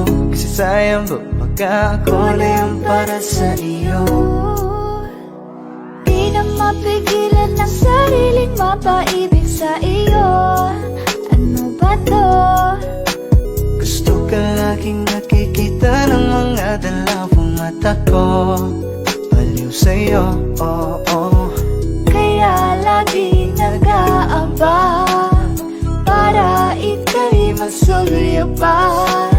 Kasi sayang ba pagkakulang para sa iyo? Di na mapigilan ng sariling mapaibig sa iyo. Ano ba to? Gusto ka laging nakikita ng mga dalawang mata ko. Baliw sa'yo, Kaya lagi nag-aabang para ika'y masulyupan.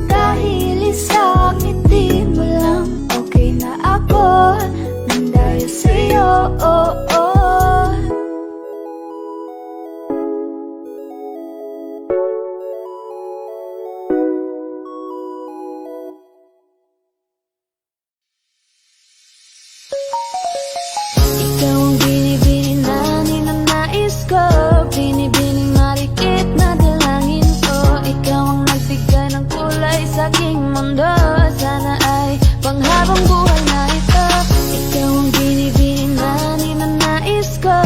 Dahil isang ngiti mo lang, okay na ako nang dahil sa'yo. Ikaw ang binibini na ninanais ko, binibining marikit na dalangin ko. Ikaw ang nagbigay ng kulay sa aking mundo, sana ay panghabang buhay na ito. Ikaw ang binibini na ninanais ko,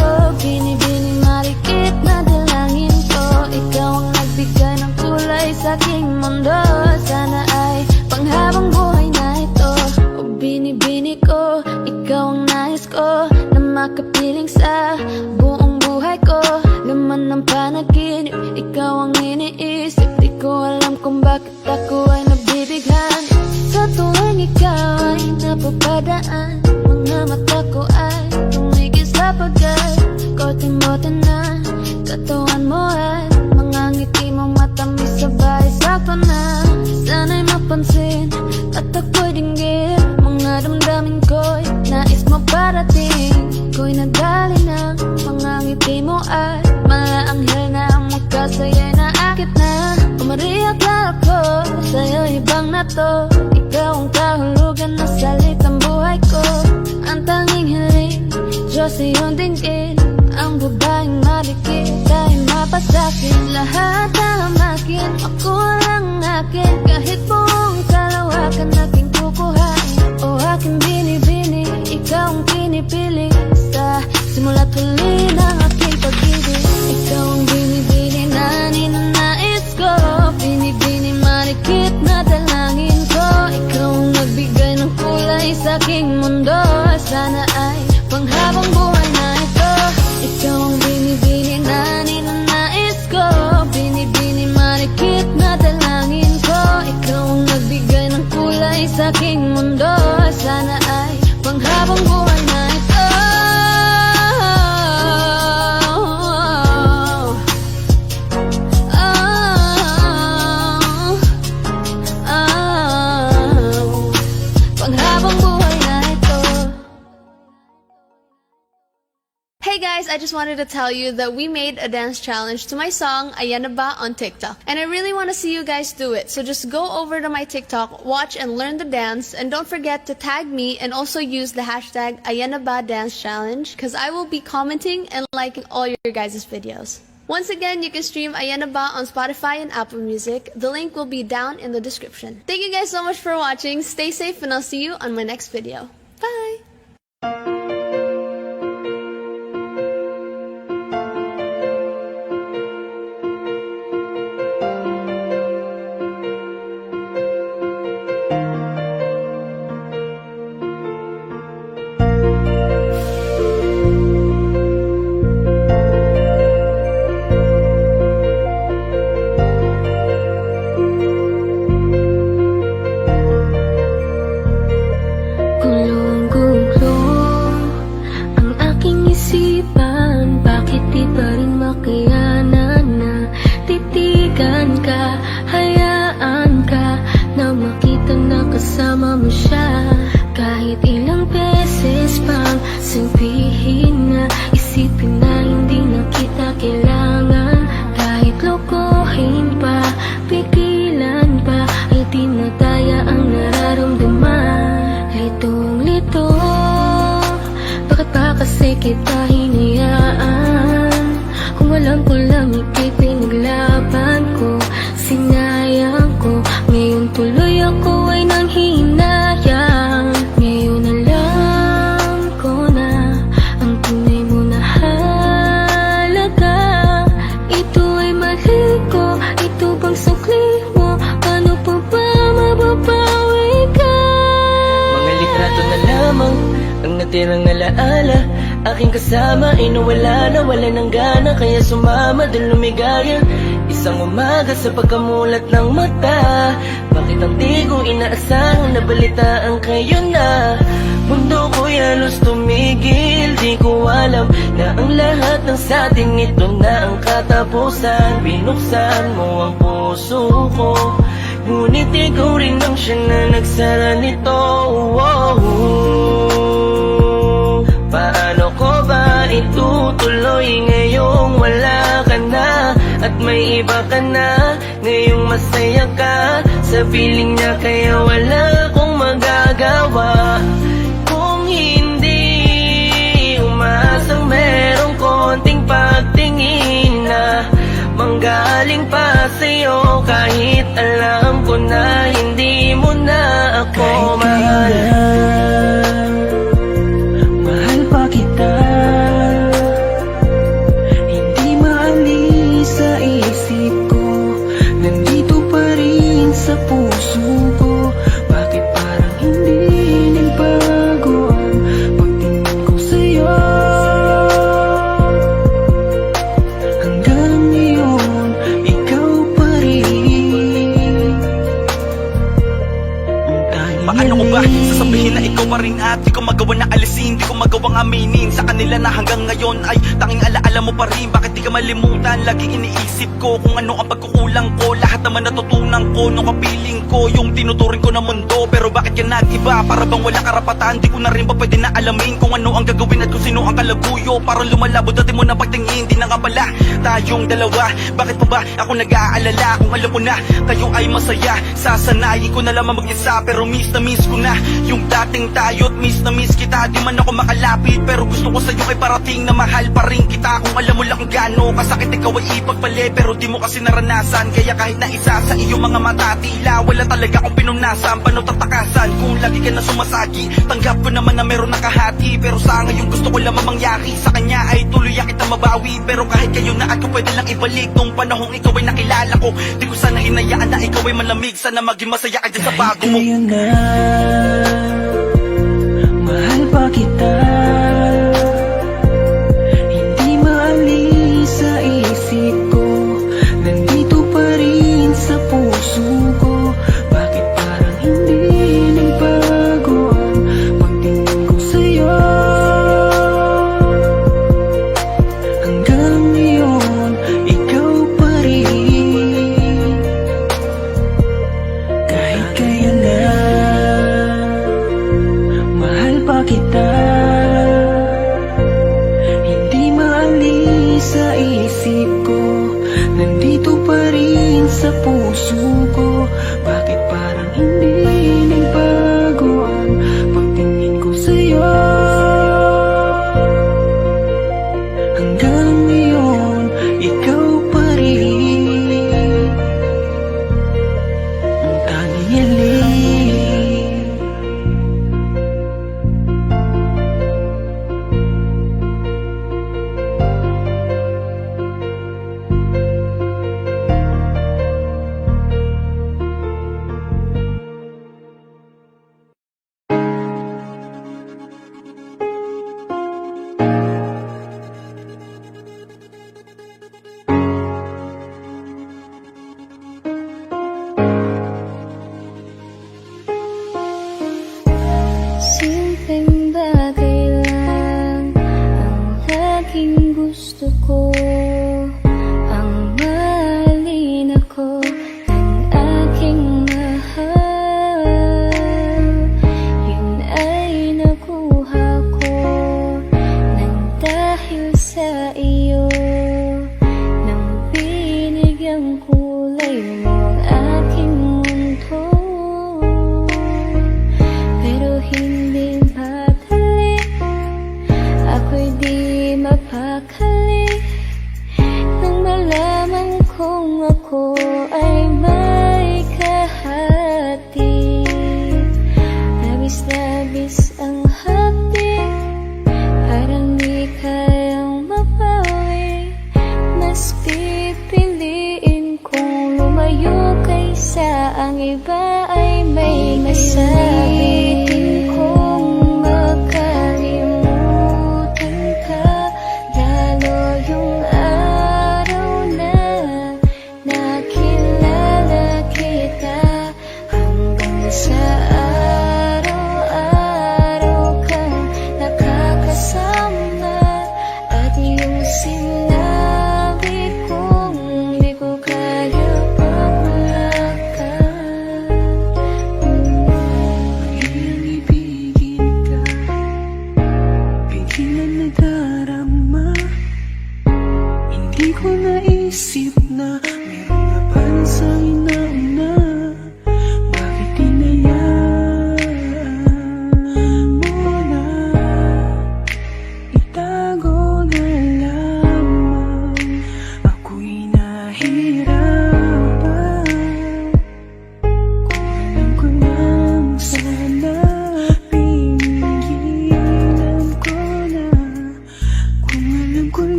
binibining marikit na dalangin ko. Ikaw ang nagbigay ng kulay sa aking mundo, sana ay panghabang buhay na ito. O binibini ko, ikaw ang nais ko na makapiling sa buong buhay ko. Laman ng panaginip, ikaw ang iniisip. Di ko alam kung bakit ako ay nabibighan. Sa tuwing ikaw ay napapadaan, mga mata ko ay tumigil sa pagkat-kote-mote na katawan mo at mga ngiti mong matamis sabay sakto na. Sana'y mapansin at ako'y dinggin mga damdamin ko'y nais mo parating. Ko'y nadali ng mga ngiti mo at malaanghel na ang magkasaya'y naakit na. Umariyak na ako sa'yo, ibang na to. Ikaw ang kahulugan na salitang buhay ko. Ang tanging hiling, Diyos iyong dinggin. Ang babaeng marikit ay mapasakin. Lahat ang akin, ako lang akin. Kahit buong kalawakan aking kukuhain. O aking binibini, ikaw ang pinipili. Sa simula't huli ng aking pag-ibig. Ikaw ang binibini na ninanais ko, binibini marikit na dalangin ko. Ikaw ang nagbigay ng kulay sa aking mundo, sana ay panghabang buhay na ito. Ikaw ang binibini na ninanais ko, binibini marikit na dalangin ko. Ikaw ang nagbigay ng kulay sa aking mundo, sana ay panghabang buhay na ito. Panghabang buhay na ito. Hey guys, I just wanted to tell you that we made a dance challenge to my song Ayan Na Ba on TikTok. And I really want to see you guys do it. So just go over to my TikTok, watch and learn the dance, and don't forget to tag me and also use the hashtag Ayan Na Ba Dance Challenge, because I will be commenting and liking all your guys' videos. Once again, you can stream Ayan Na Ba on Spotify and Apple Music. The link will be down in the description. Thank you guys so much for watching. Stay safe and I'll see you on my next video. Bye! Kasi kita hinayaan. Kung alam ko lang ika'y pinaglaban ko, sinayang ko. Ngayon tuloy ako ay nanghihinayang. Ngayon alam ko na ang tunay mo na halaga. Ito ay mali ko, ito bang sukli mo? Paano pa ba natirang alaala. Aking kasama ay nawala na, wala ng gana, kaya sumama dun lumigaya. Isang umaga sa pagkamulat ng mata, bakit ang di ko inaasahang nabalitaan kayo na? Mundo ko'y halos tumigil, di ko alam na ang lahat ng satin ito na ang katapusan. Binuksan mo ang puso ko, ngunit ikaw rin ang siya na nagsara nito. Paano ko ba itutuloy ngayong wala ka na at may iba ka na? Ngayong masaya ka sa piling niya, kaya wala akong magagawa. Kung hindi umasang merong konting pagtingin na manggaling pa sa'yo, kahit alam ko na hindi mo na ako mahal. Mahal pa kita, hindi maalis sa isip ko, nandito pa rin sa puso ko. Bakit parang hindi nagbago ang pagtingin ko sa'yo? Hanggang ngayon, ikaw pa rin ang tanging Paano ko ba sasabihin na ikaw pa rin at di ko magawa na alisin, di ko magawang aminin sa kanila na hanggang ngayon ay tanging alaala mo pa rin. Bakit di ka malimutan? Lagi iniisip ko kung ano ang pagkukulang ko. Lahat naman natutunan ko nung kapiling ko yung tinuturing ko na mundo. Pero bakit ka nag-iba? Para bang wala karapatan? Di ko na rin ba pwede na alamin kung ano ang gagawin at kung sino ang kalaguyo? Para lumalabo dati mo na pagtingin, di na nga pala tayong dalawa. Bakit pa ba ako nag-aalala kung alam ko na kayo ay masaya? Sasanayin ko na lamang mag-isa, pero miss na miss ko na yung dating tayo at miss na miss kita. Di man ako makalapit, pero gusto ko sa'yo ay parating na mahal pa rin kita. Kung alam mo lang kung gaano kasakit ikaw ay ipagpali, pero di mo kasi naranasan. Kaya kahit na isa sa iyong mga mata, tila wala talaga akong pinunasan. Paano tatakasan kung lagi ka na sumasagi? Tanggap ko naman na meron nakahati, pero sa ngayon gusto ko lamang mangyari sa kanya ay tuluyan kita mabawi. Pero kahit kayo na ako pwede lang ibalik nung panahong ikaw ay nakilala ko. Di ko sana hinayaan na ikaw ay malamig, sana maging masaya ka dyan sa bago mo. Kayo na, mahal pa kita, hindi maalis sa isip ko, nandito pa rin sa puso ko. Bakit parang hindi nagbago ang pagtingin ko sa'yo? Hanggang ngayon, ikaw pa rin. Kahit kaya na, mahal pa kita, hindi maalis sa isip ko, nandito pa rin sa puso ko. Bakit parang hindi nagbago ang pagtingin ko sa'yo? Hanggang ngayon, ikaw pa rin ang tanging hiling. Simpleng bagay lang ang laging gusto ko, ang mahalin ako ng aking mahal. Yun ay nakuha ko nang dahil sa iyo, nang binigyang kulay mo ang aking mundo. Pero hindi madali, ako'y di mapakali nang malaman kong ako ay may kahati. Labis-labis ang hati, parang di kayang mabawi. Mas pipiliin kong lumayo kaysa ang iba ay may masabi. Kung makahirap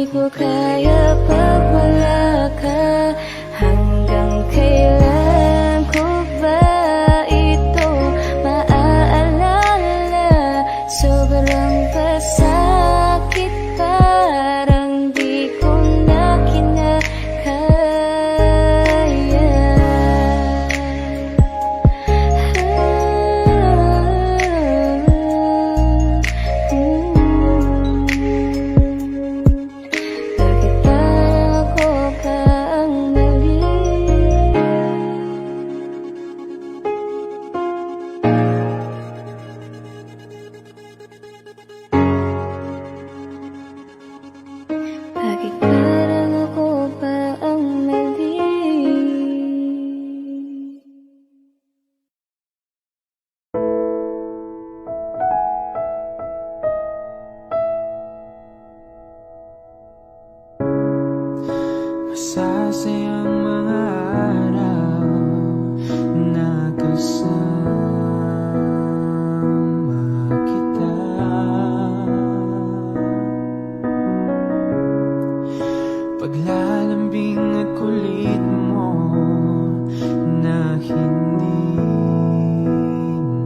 ko kaya pag wala ka. Hanggang kailan ko ba ito maaalala? Sobrang pasakit, parang di ko na kinakaya. Bakit parang ako pa ang mali? Bakit parang ako pa ang mali? Masasayang mga araw na kasama kita. Paglalambing at kulit mo na hindi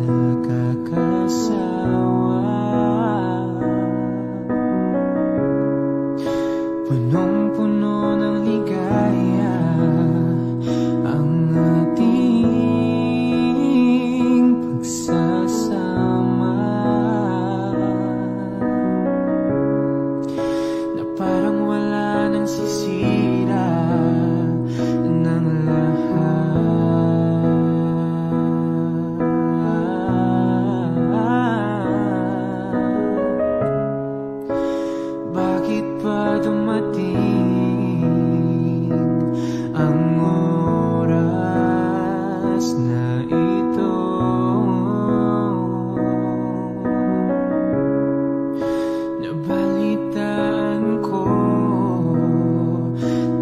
nakakasawa. Punong-puno ng ligaya ang ating pagsasama, na parang wala nang sisira ng lahat. Bakit pa dumating ang oras na ito? Nabalitaan ko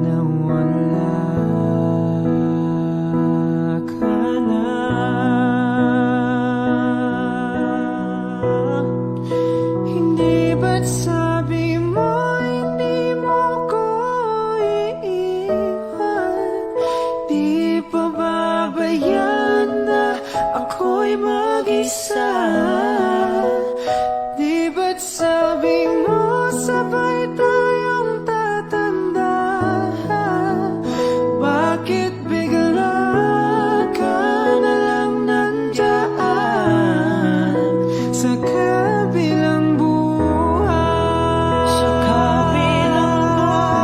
na wala ka na. Hindi ba't sabi mo hindi mo ko iiwan? Di pa babayan na ako'y mag-isa? Di ba't sabi mo sabay tayong tatanda? Bakit bigla ka na lang nandyan sa kabilang buhay? Sa kabilang buhay.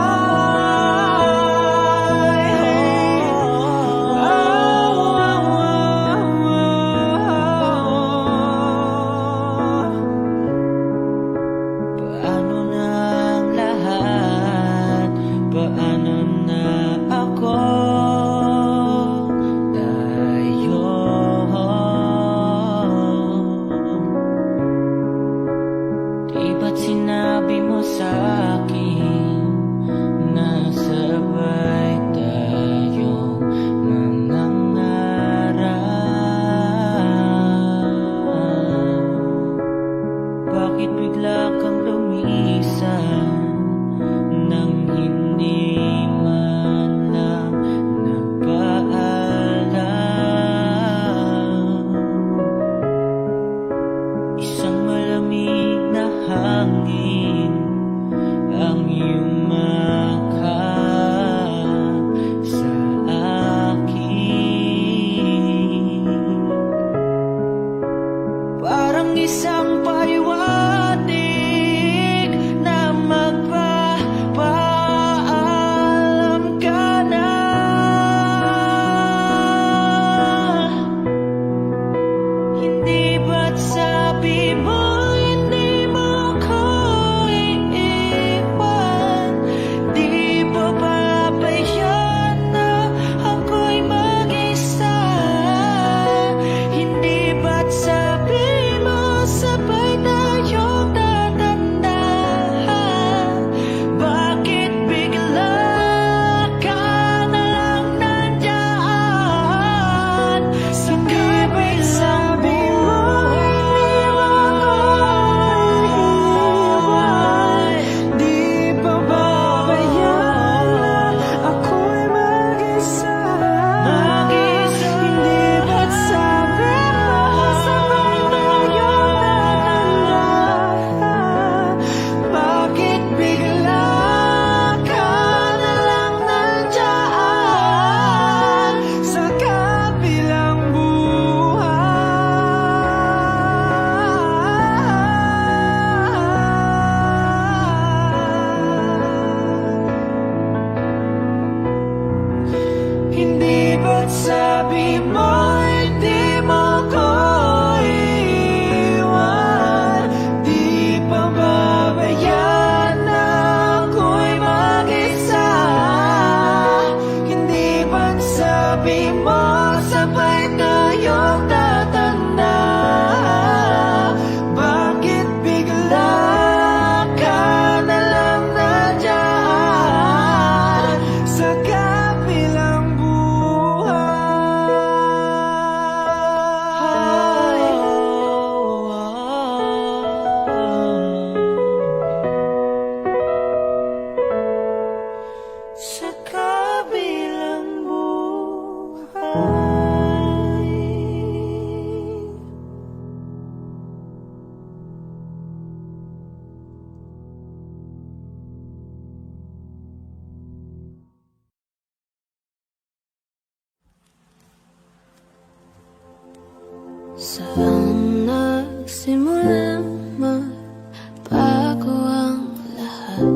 Saan nagsimulang magbago ang lahat?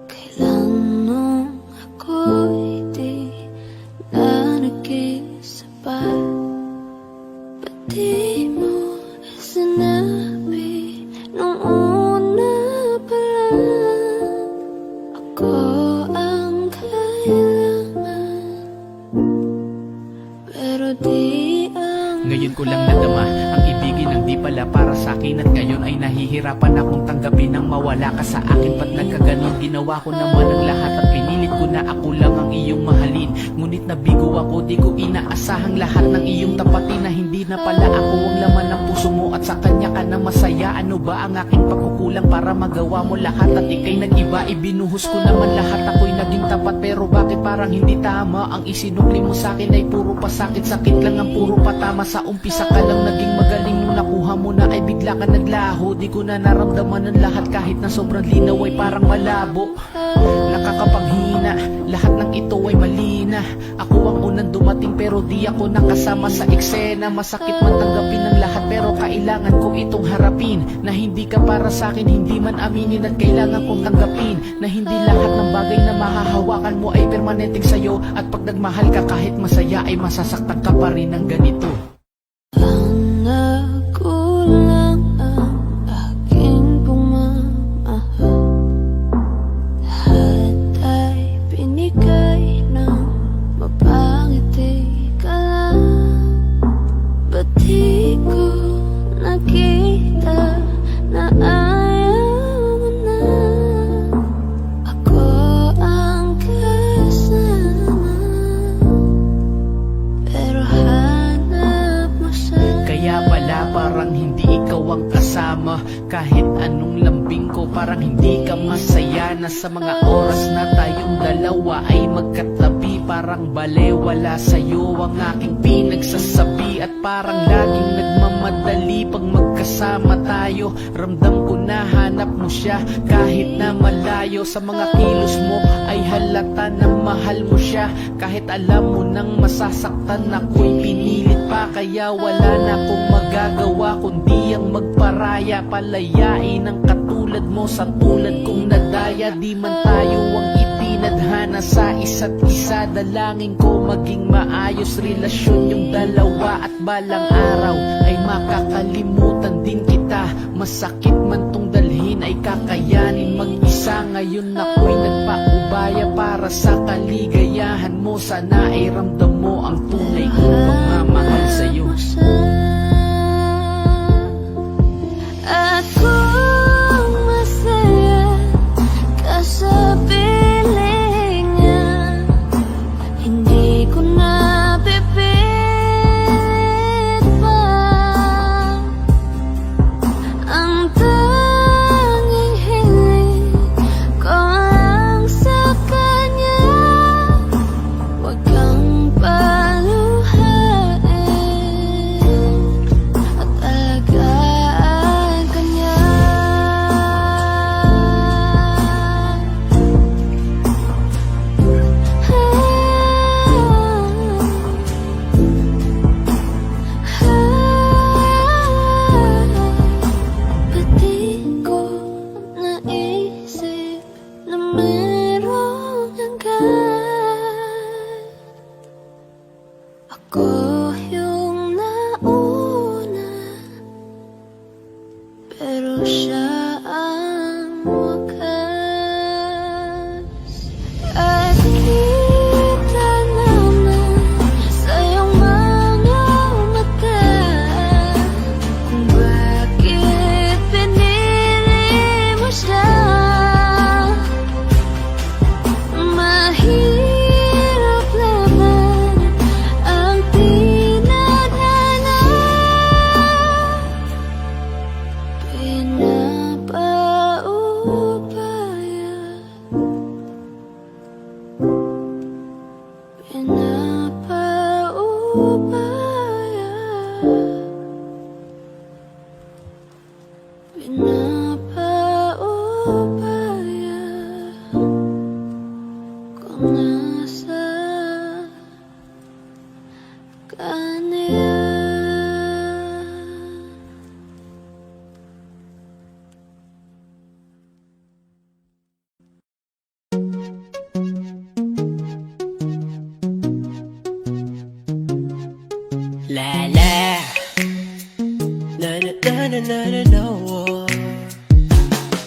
Kailan nung ako'y di na naging sapat? Ba't di mo sinabi nung una pa lang ako ang kailangan? Pero di ang Ngayon ko lang nadama ang ibigin ng di pala para sa akin. At ngayon ay nahihirapan akong tanggapin ang mawala ka sa akin. Ba't nagkaganon? Ginawa ko naman ang lahat at pinilit ko na ako lang ang iyong mahalin. Ngunit nabigo ako, di ko inaasahang lahat ng iyong tapatin. Na hindi na pala ako ang laman ng puso mo at sa kanya ka na masaya. Ano ba ang aking pagkukulang para magawa mo lahat? At ika'y nag-iba, ibinuhos ko naman lahat. Ako'y naging tapat, pero bakit parang hindi tama? Ang isinukli mo sa akin ay puro pasakit. Sakit lang ang puro patama. Sa umpisa ka lang naging magaling, nung nakuha mo na ay bigla ka naglaho. Di ko na naramdaman ang lahat, kahit na sobrang linaw ay parang malabo. Nakakapanghina, lahat ng ito ay mali na. Ako ang unang dumating pero di ako nakasama sa eksena. Masakit man tanggapin ang lahat pero kailangan ko itong harapin. Na hindi ka para sa akin, hindi man aminin. At kailangan kong tanggapin na hindi lahat ng bagay na mahahawakan mo ay permanenteng sa'yo. At pag nagmahal ka kahit masaya ay masasaktan ka pa rin ng ganito. ang nagkulang ang aking pumamahal. Lahat ay binigay ng mapangiti ka lang. Ba't di ko nakita na ayaw mo na ako ang kasama? Pero hanap mo siya. Kaya pala parang hindi ikaw ang kasama. Kahit anong lambing ko parang hindi ka masaya. Na sa mga oras na tayong dalawa ay magkatabi, parang balewala sa'yo ang aking pinagsasabi. At parang laging nagmamadali pag magkasama tayo. Ramdam ko na hanap mo siya kahit na malayo. Sa mga kilos mo ay halata na mahal mo siya. Kahit alam mo nang masasaktan ako'y pinilit pa. Kaya wala na akong magagawa kundi ang magparaya. Palayain ang katulad mo sa tulad kong nadaya. Di man tayo ang itinadhana sa isa't isa. Dalangin ko maging maayos relasyon yung dalawa. At balang araw ay makakalimutan din kita. Masakit man tong dalhin ay kakayanin mag-isa. Ngayon ako'y nagpaubaya para sa kaligayahan mo. Sana ay ramdam mo ang tunay kong pagmamahal sa'yo. Akong masaya ka sa piling niya. Hindi ko na pipilit pa. Ang tanging hiling ko lang sa kanya. Huwag kang paluha. La la na na na na na na na oh.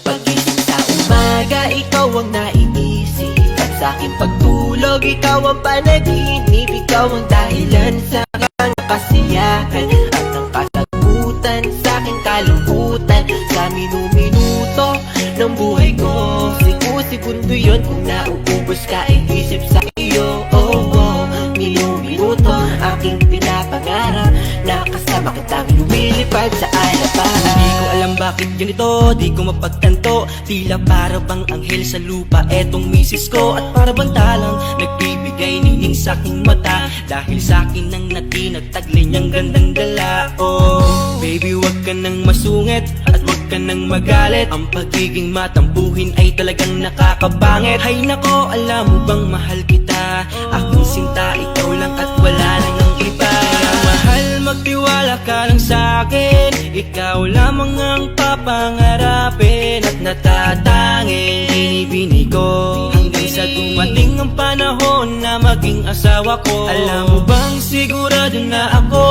Pagising sa umaga, ikaw ang naiisip. At sa aking pagtulog, ikaw ang panaginip. Ikaw ang dahilan sa aking kasiyahan at ang kasagutan sa aking kalungkutan. Sa minuminuto ng buhay ko, siku-segundo yun kung nauubos ka, isip sa iyo. Oh, oh, minuminuto aking pinapangarap na kasama kitang lumilipad sa alapahan. Di ko alam bakit ganito, di ko mapagtanto. Tila para bang anghel sa lupa etong misis ko. At para bang talang nagbibigay nining sa aking mata. Dahil sa akin nang natinagtaglay niyang gandang dala. Oh, baby wag ka nang masungit at wag ka nang magalit. Ang pagiging matampuhin ay talagang nakakabangit. Hay nako, alam mo bang mahal kita? Aking sinta, ikaw lang at wala nang ang iba. Kaya mahal, magtiwala ka lang sa'kin. Ikaw lamang ang papangarapin at natatanging binibini ko. Hanggang sa dumating ang panahon na maging asawa ko. Alam mo bang sigurado na ako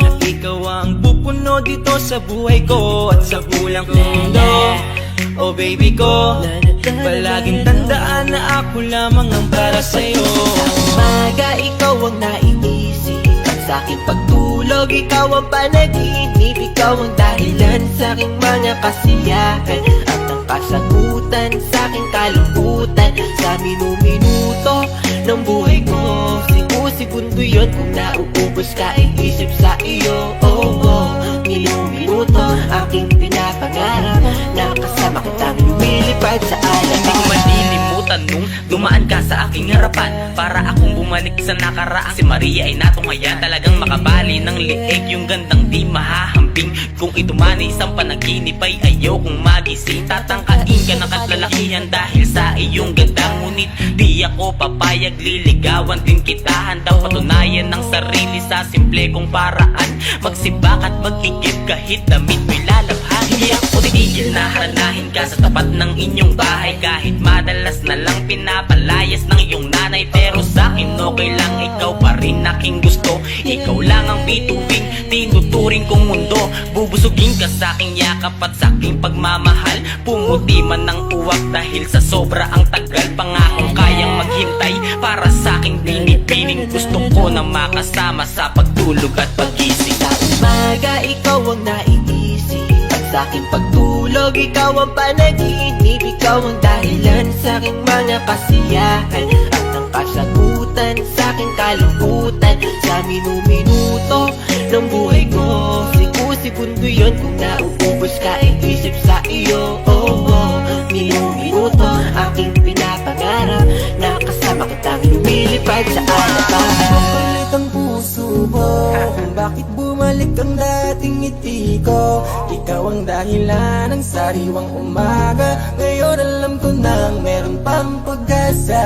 na ikaw ang pupuno dito sa buhay ko at sa bulang mundo. Oh baby ko, palaging tandaan na ako lamang ang para sa'yo. Sa umaga, ikaw ang naiisip. At sa aking pagtulog, ikaw ang panaginip. Ikaw ang dahilan sa aking mga kasiyahan at ang kasagutan sa aking kalungkutan. Sa minuminuto ng buhay ko, siku-segundo yun kung nauubos ka, isip sa iyo. Oh, oh, minuminuto aking pinapangarap na kasama kitang lumilipad sa Hindi ko alapahan. malilimutan nung dumaan ka sa aking harapan. Para akong bumalik sa nakaraan. Si Maria ay natunghayan, talagang makabali ng liig. Yung gandang di mahahamping. Kung ito man ay isang panaginip ay ayaw kong magising. Tatangkain ka ng katlalakihan dahil sa iyong ganda. Ngunit di ako papayag, liligawan din kita. Handang patunayan ng sarili sa simple kong paraan. Magsibak at mag-igib kahit damit mo'y lalabhan. Hindi ako titigil na haranahin ka sa tapat ng inyong bahay. Kahit madalas na lang pinapalayas ng iyong nanay. Pero sa'kin okay lang, ikaw pa rin aking gusto. Ikaw lang ang bituin, tinuturing kong mundo. Bubusugin ka sa aking yakap at sa aking pagmamahal. Pumuti man ng uwak dahil sa sobra ang tagal. Pangakong kayang maghintay para sa aking binibining. Gusto ko na makasama sa pagtulog at pagising. Sa umaga, ikaw ang naiisip. At sa aking pagtulog, ikaw ang panaginip. Ikaw ang dahilan sa aking mga kasiyahan at ang kasagutan sa aking kalungkutan. Sa minuminuto ng buhay ko, siku-segundo yun kung nauubos ka, isip sa iyo. Oh, oh, minuminuto aking pinapangarap na kasama kitang lumilipad sa alapahan. Makulit ang puso mo kung bakit bumalik ang dating ngiti ko. Ikaw ang dahilan ng sariwang umaga. Ngayon alam ko nang meron pang pag-asa.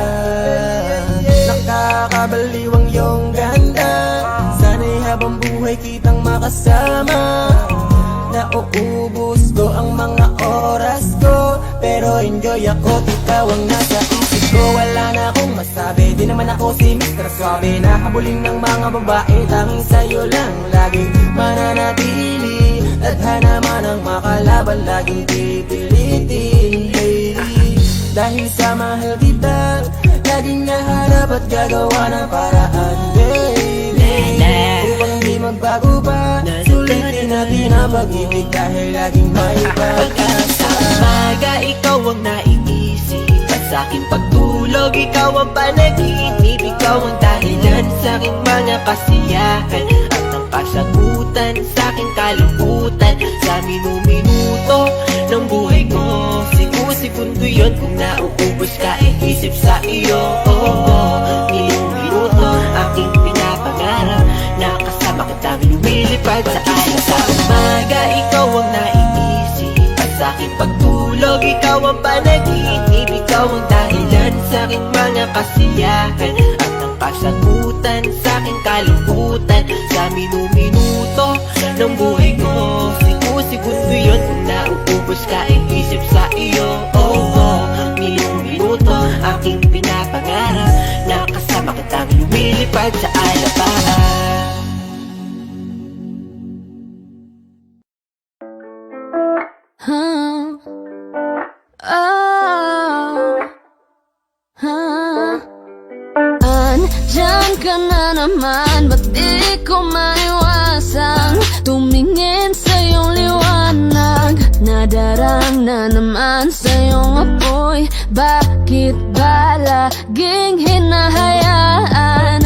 Nakakabaliw ang iyong ganda. Sana'y habang buhay kitang makasama. Nauubos ko ang mga oras ko, pero enjoy ako, ikaw ang nasa isip ko. Wala na akong masabi, di naman ako si Mr. Suave. Nahabulin ng mga babae, tanging sa'yo lang laging mananatili. Tadhana man ang makalaban, laging pipilitin, lady. Dahil sa mahal kita, laging naharap at gagawa ng paraan, baby. Upang di magbago pa, sulitin natin ang pag-ibig dahil laging may pag-asa. Sa umaga, ikaw ang naiisip. At sa aking pagtulog, ikaw ang panaginip. Ikaw ang dahilan sa aking mga kasiyahan at ang kasagutan sa aking kalungkutan. Sa minuminuto ng buhay ko, siku-segundo yun kung nauubos ka, isip sa iyo. Oh, oh, minuminuto aking pinapangarap na kasama kitang lumilipad sa alapahan. Sa umaga, ikaw ang naiisip. At sa aking pagtulog, ikaw ang panaginip. Ikaw ang dahilan sa aking mga kasiyahan at ang kasagutan sa aking kalungkutan. Sa minuminuto ng buhay ko, siku-segundo yun kung nauubos ka, isip sa iyo. Oh, oh, minuminuto aking pinapangarap na kasama kitang lumilipad sa alapahan. naman, ba't di ko maiwasang tumingin sa iyong liwanag? Nadarang na naman sa iyong apoy, bakit ba laging hinahayaan?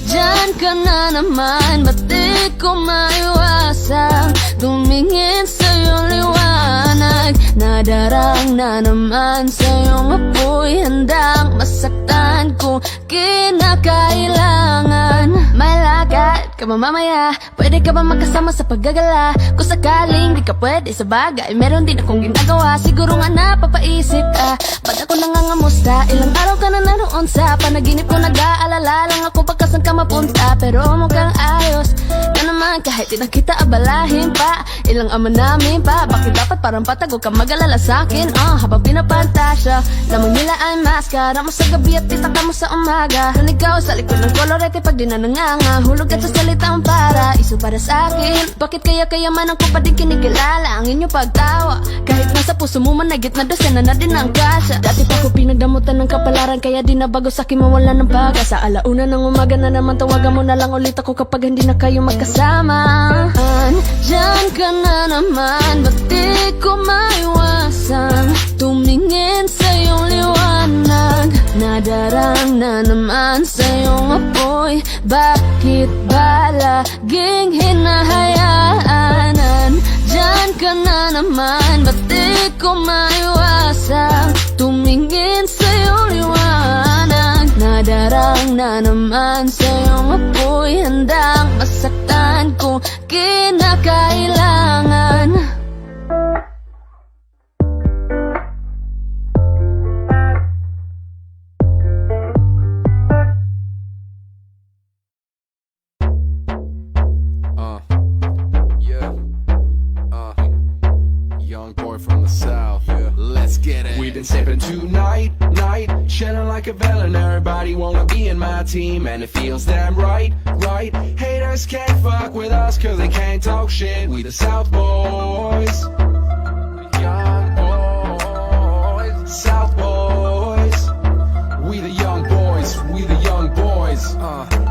Diyan ka na naman, ba't di ko maiwasang tumingin sa iyong liwanag? Nadarang na naman sa iyong apoy, handang masaktan kung kinakailangan. May lakad ka ba mamaya? Pwede ka ba makasama sa paggagala? Kung sakaling di ka pwede sa bagay, meron din akong ginagawa. Siguro nga napapaisip ka, ba't ako nangangamusta? Ilang araw ka na naroon sa panaginip ko, nag-aalala lang ako baka saan ka mapunta. Pero mukhang ayos na naman kahit di na kita abalahin pa. Ilang ama namin pa, bakit dapat parang patago ka mag-alala sa'kin? Habang pinapantasya, lamang nila ay maskara mo sa gabi at titaka mo sa umaga. Nung ikaw sa likod ng kolorete pag di na nanganga, hulog at sa salitang para iso para sa'kin. Bakit kaya kayamanan ko pa din kinikilala ang inyong pagtawa? Kahit nasa puso mo managit na dosena na din ang kasya. Dati pa ko pinagdamutan ng kapalaran, kaya di na bago sa'kin mawala ng pag-asa. Alauna ng umaga na naman, tawagan mo na lang ulit ako kapag hindi na kayo magkasama. Diyan ka na naman, ba't di ko maiwasang tumingin sa iyong liwanag? Nadarang na naman sa iyong apoy, bakit ba laging hinahayaan? Diyan ka na naman, ba't di ko maiwasang tumingin sa iyong liwanag? Nadarang na naman sa iyong apoy, handang masaktan kung kinakailangan. Young boy from the south, let's get it. We've been sipping tonight, chilling like a villain. Everybody wanna be in my team, and it feels damn right. Haters can't fuck with us, cause they can't talk shit. We the South Boys, young boys, South Boys. We the young boys, we the young boys.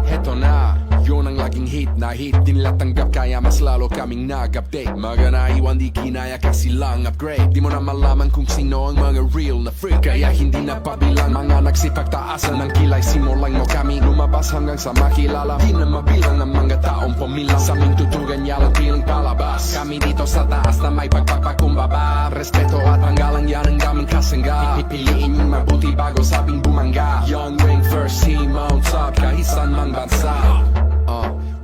Heto na, yun ang laging hit na hit. Di nila tanggap kaya mas lalo kaming nag-update. Mga naiwan di kinaya kasi lang upgrade. Di mo na malaman kung sino ang mga real na freak, kaya hindi na pabilang mga nagsipagtaasan ng kilay. Simulan mo kami lumabas hanggang sa makilala. Di na mabilang ang mga taong pamilang sa aming tutugan yalang piling palabas. Kami dito sa taas na may pagpapakumbaba. Respeto at panggalang yan ang daming kasangga. Pipiliin yung mabuti bago sabing bumangga. Young wing first team on top, kahit saan mang bansa.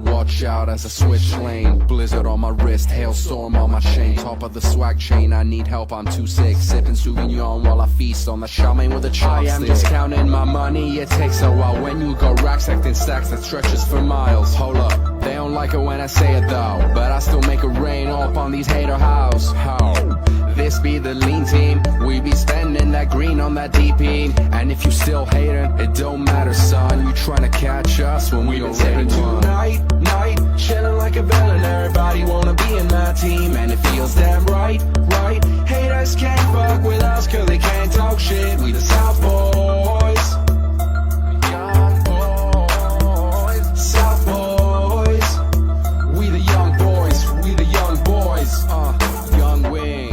Watch out as I switch lane. Blizzard on my wrist, hailstorm on my chain. Top of the swag chain, I need help, I'm too sick. Sipping Sauvignon while I feast on the shaman with a chopstick. I am just counting my money, it takes a while. When you go racks, acting stacks that stretches for miles. Hold up, they don't like it when I say it though, but I still make it rain up on these hater house. How? This be the lean team, we be spending that green on that DP. And if you still hating, it don't matter son. You tryna catch us when we already won. Tonight, chilling like a villain. Everybody wanna be in my team, and it feels damn right. Haters can't fuck with us, cause they can't talk shit. We the South Boys, young boys, South Boys. We the young boys, we the young boys. Young wing.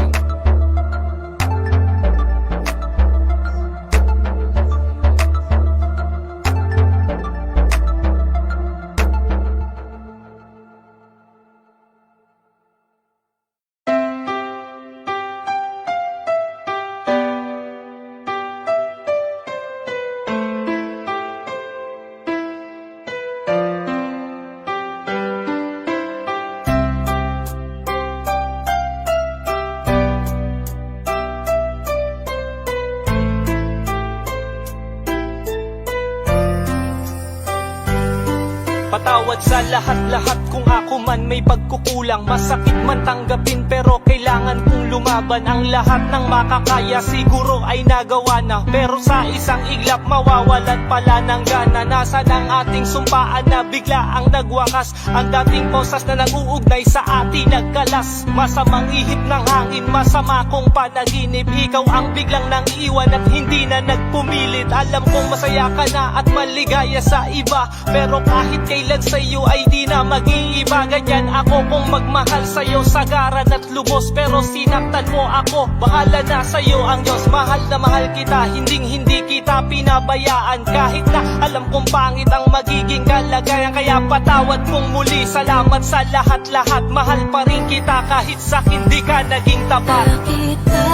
Patawad sa lahat-lahat kung ako man may pagkukulang, masakit man tanggapin pero kailangan kong lumaban. Ang lahat ng makakaya siguro ay nagawa na, pero sa isang iglap mawawalan pala ng gana. Nasa ng ating sumpaan na bigla ang nagwakas, ang dating posas na nag-uugnay sa atin nagkalas. Masamang ihip ng hangin, masama kong panaginip, ikaw ang biglang nang iwan at hindi na nagpumilit. Alam kong masaya ka na at maligaya sa iba, pero kahit kailan sa'yo ay di na mag-iiba. Ganyan ako kung magmahal sa'yo sagaran at lubos, pero sinaktan mo ako, bahala na sa'yo ang Diyos. Mahal na mahal kita, hindi kita pinabayaan, kahit na alam kong pangit ang magiging kalagayan. Kaya patawad kong muli, salamat sa lahat-lahat. Mahal pa rin kita kahit sa hindi ka naging tapat. Kita,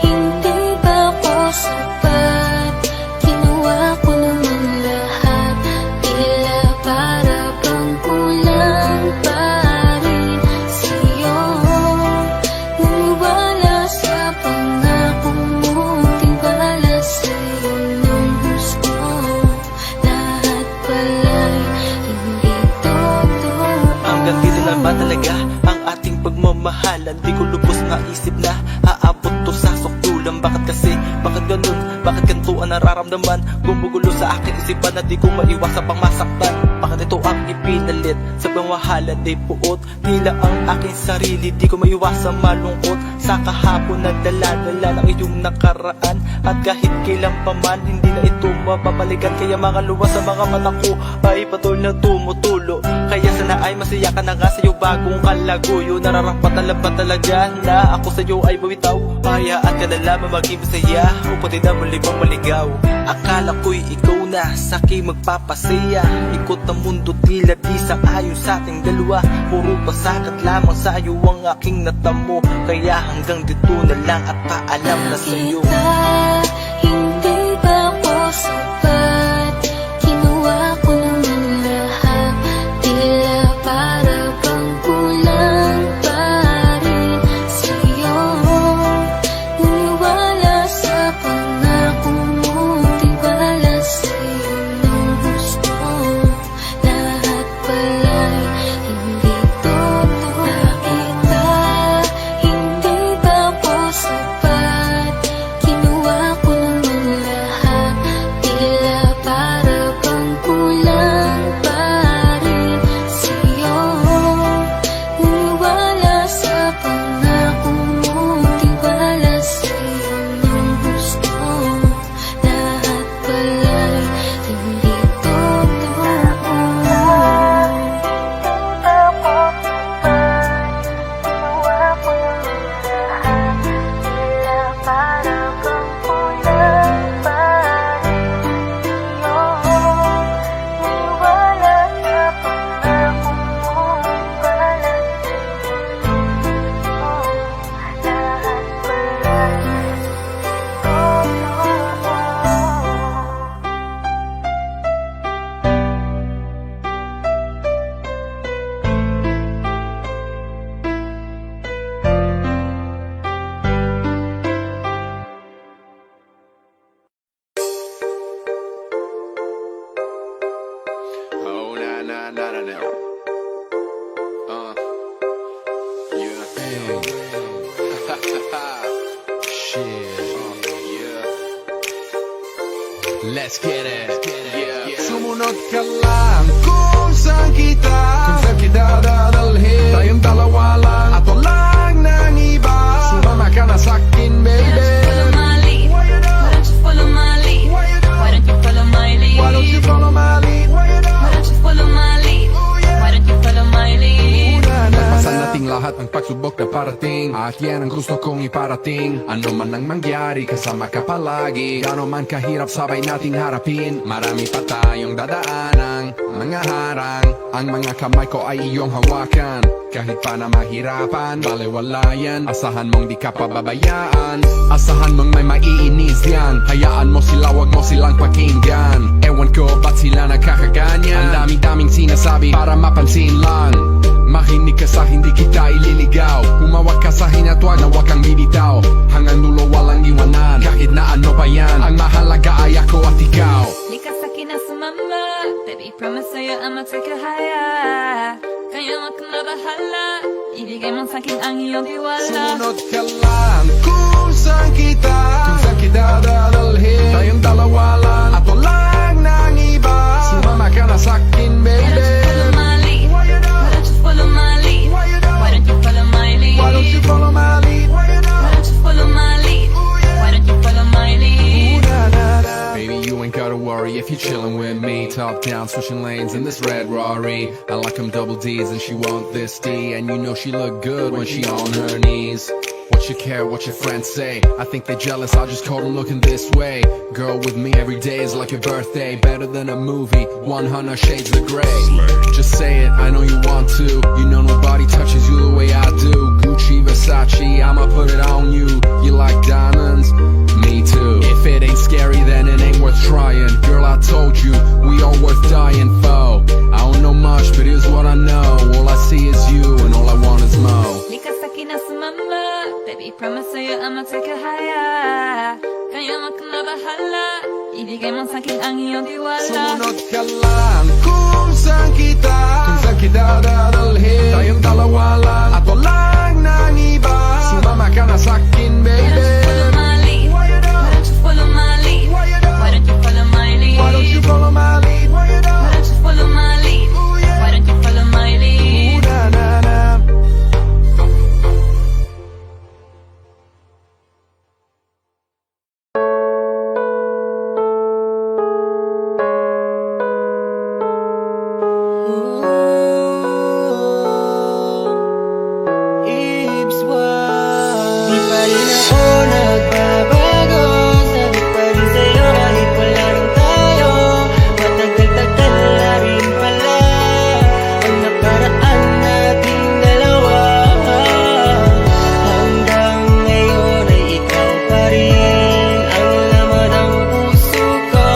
hindi ba ako sapat? Ginawa ko naman lahat, tila para bang kulang pa rin sa'yo. Naniwala sa pangako mo, tiwala sa'yo nung gusto. Lahat pala'y hindi totoo. Hanggang dito na ba talaga ang ating pagmamahalan? Di ko lubos na isip na aabot to sa sukdulan. Bakit kasi, bakit ganun, bakit ganito ang nararamdaman? Gumugulo sa akin isipan na di ko maiwasan pang masaktan. Bakit ito ang ipinalit sa pamahalan di puot? Tila ang aking sarili di ko maiwasan malungkot sa kahapon na dala-dala ng iyong nakaraan. At kahit kailan pa man hindi na ito mapapalikan, kaya mga luwas sa mga mata ko ay patuloy na tumutulo. Kaya sana ay masaya ka na nga sa'yo bagong kalaguyo. Nararapat ba talaga na ako sa'yo ay bawitaw? Hayaan ka na lamang maging masaya o pati na muli pang maligaw. Akala ko'y ikaw na sa'king magpapasaya, ikot ang mundo tila di sang-ayon sa ating dalawa. Puro pasakat lamang sa'yo ang aking natamo, kaya hanggang dito na lang at paalam na sa'yo. Kita, hindi ba ako sapat? Ginawa ko naman lahat, tila para bang kulang pa rin sa'yo. Naniwala sa pangako mo, tiwala sa'yo nung gusto. Lahat pala'y hindi totoo. Kita, hindi ba ako sapat? Ginawa ko naman lahat, tila para bang kulang pa rin sa'yo. Naniwala sa pangako mo, tiwala sa'yo nung gusto. Lahat pala'y hindi totoo. Oh, na na na na na. Yeah. Shit. Yeah. Let's get it. Yeah. Sumunod ka lang kung saan kita dadalhin. Tayong dalawa lang at walang nang iba. Sumama ka na sa'kin, baby. Why don't you follow my lead? Why don't you follow my lead? Why don't you follow my lead? Why don't you follow my lead? Why don't you follow my lead? Nagpasan nating lahat ng pagsubok na parating, at yan ang gusto kong iparating. Ano man ang mangyari, kasama ka palagi. Gano'n man kahirap, sabay nating harapin. Marami pa tayong dadaanang mga harang. Ang mga kamay ko ay iyong hawakan. Kahit pa na mahirapan, balewala yan. Asahan mong di ka pababayaan. Asahan mong may maiinis yan. Hayaan mo sila, wag mo silang pakinggan. Ewan ko ba't sila nakakaganyan. Ang dami-daming sinasabi para mapansin lang. Makinig ka sa hindi kita ililigaw. Humawak ka sa hinatwag na wag kang bibitaw. Hanggang dulo walang iwanan, kahit na ano pa yan. Ang mahalaga ay ako at ikaw. Lika sa'kin na sumama, baby, promise sa'yo I'ma take you higher. Kaya wag ka na bahala, ibigay mo sa'kin ang iyong tiwala. Sumunod ka lang kung saan kita dadalhin. Tayong dalawa lang at walang nang iba. Sumama ka na sa'kin, baby. Why don't you follow my lead? Why don't you follow my lead? Why don't you follow my lead? Why don't you follow my lead? Why don't you follow my lead? Baby, you ain't gotta worry if you're chillin' with me. Top down, switching lanes in this red Rari. I like 'em double D's and she want this D. And you know she look good when she on her knees. What you care, what your friends say? I think they jealous, I just caught them looking this way. Girl, with me every day is like your birthday. Better than a movie, 100 shades of gray. Just say it, I know you want to. You know nobody touches you the way I do. Gucci, Versace, I'ma put it on you. You like diamonds? Me too. If it ain't scary, then it ain't worth trying. Girl, I told you, we all worth dying for. I don't know much, but here's what I know. All I see is you, and all I want is mo. Lika sa'kin na sumama, baby, promise sa'yo I'ma take you higher. Kaya wag ka na bahala, ibigay mo sa'kin ang iyong tiwala. Sumunod ka lang kung saan kita dadalhin. Tayong dalawa lang at walang nang iba. Sumama ka na sa'kin, baby. Why don't you follow my lead? Why don't you follow my lead? Why don't you follow my lead? Why don't you follow my lead? Why don't you follow my lead? Na na na. Di pa rin ako nagbabago. Sabi pa rin sa'yo kahit wala rin tayo. Matagal-tagal na rin pala ang nakaraan nating dalawa. Hanggang ngayon ay ikaw pa rin ang laman ng puso ko.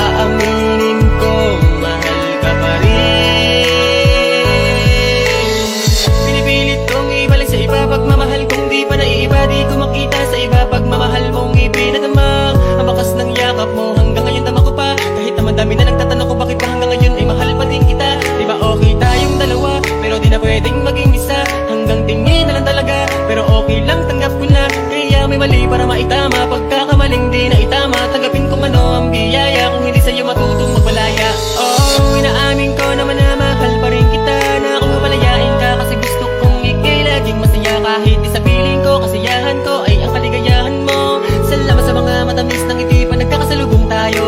Aaminin ko, mahal ka pa rin. Pinipilit kong ibalik sa iba pagmamahal kong di pa naiiba. Di ko makita sa iba pagmamahal mong ipinadama. Ang bakas ng yakap mo hanggang ngayon tama ko pa. Kahit naman dami na nagtatanong ko bakit ba hanggang ngayon ay mahal pa din kita. Di ba okay tayong dalawa pero di na pwedeng maging isa. Hanggang tingin na lang talaga pero okay lang tanggap ko na. Kaya may mali para maitama, pagkakamaling di na itama. Tanggapin kung ano ang biyaya kung hindi sa'yo matutong magmalaya. Oh, inaamin ko naman na mahal pa rin kita. Na kung mapalayain ka kasi gusto kong ikay laging masaya. Kahit di sa piling ko, kasiyahan ko ay ang kaligayahan mo. Salamat sa mga matamis ng ngiti pa nagkakasalubong tayo.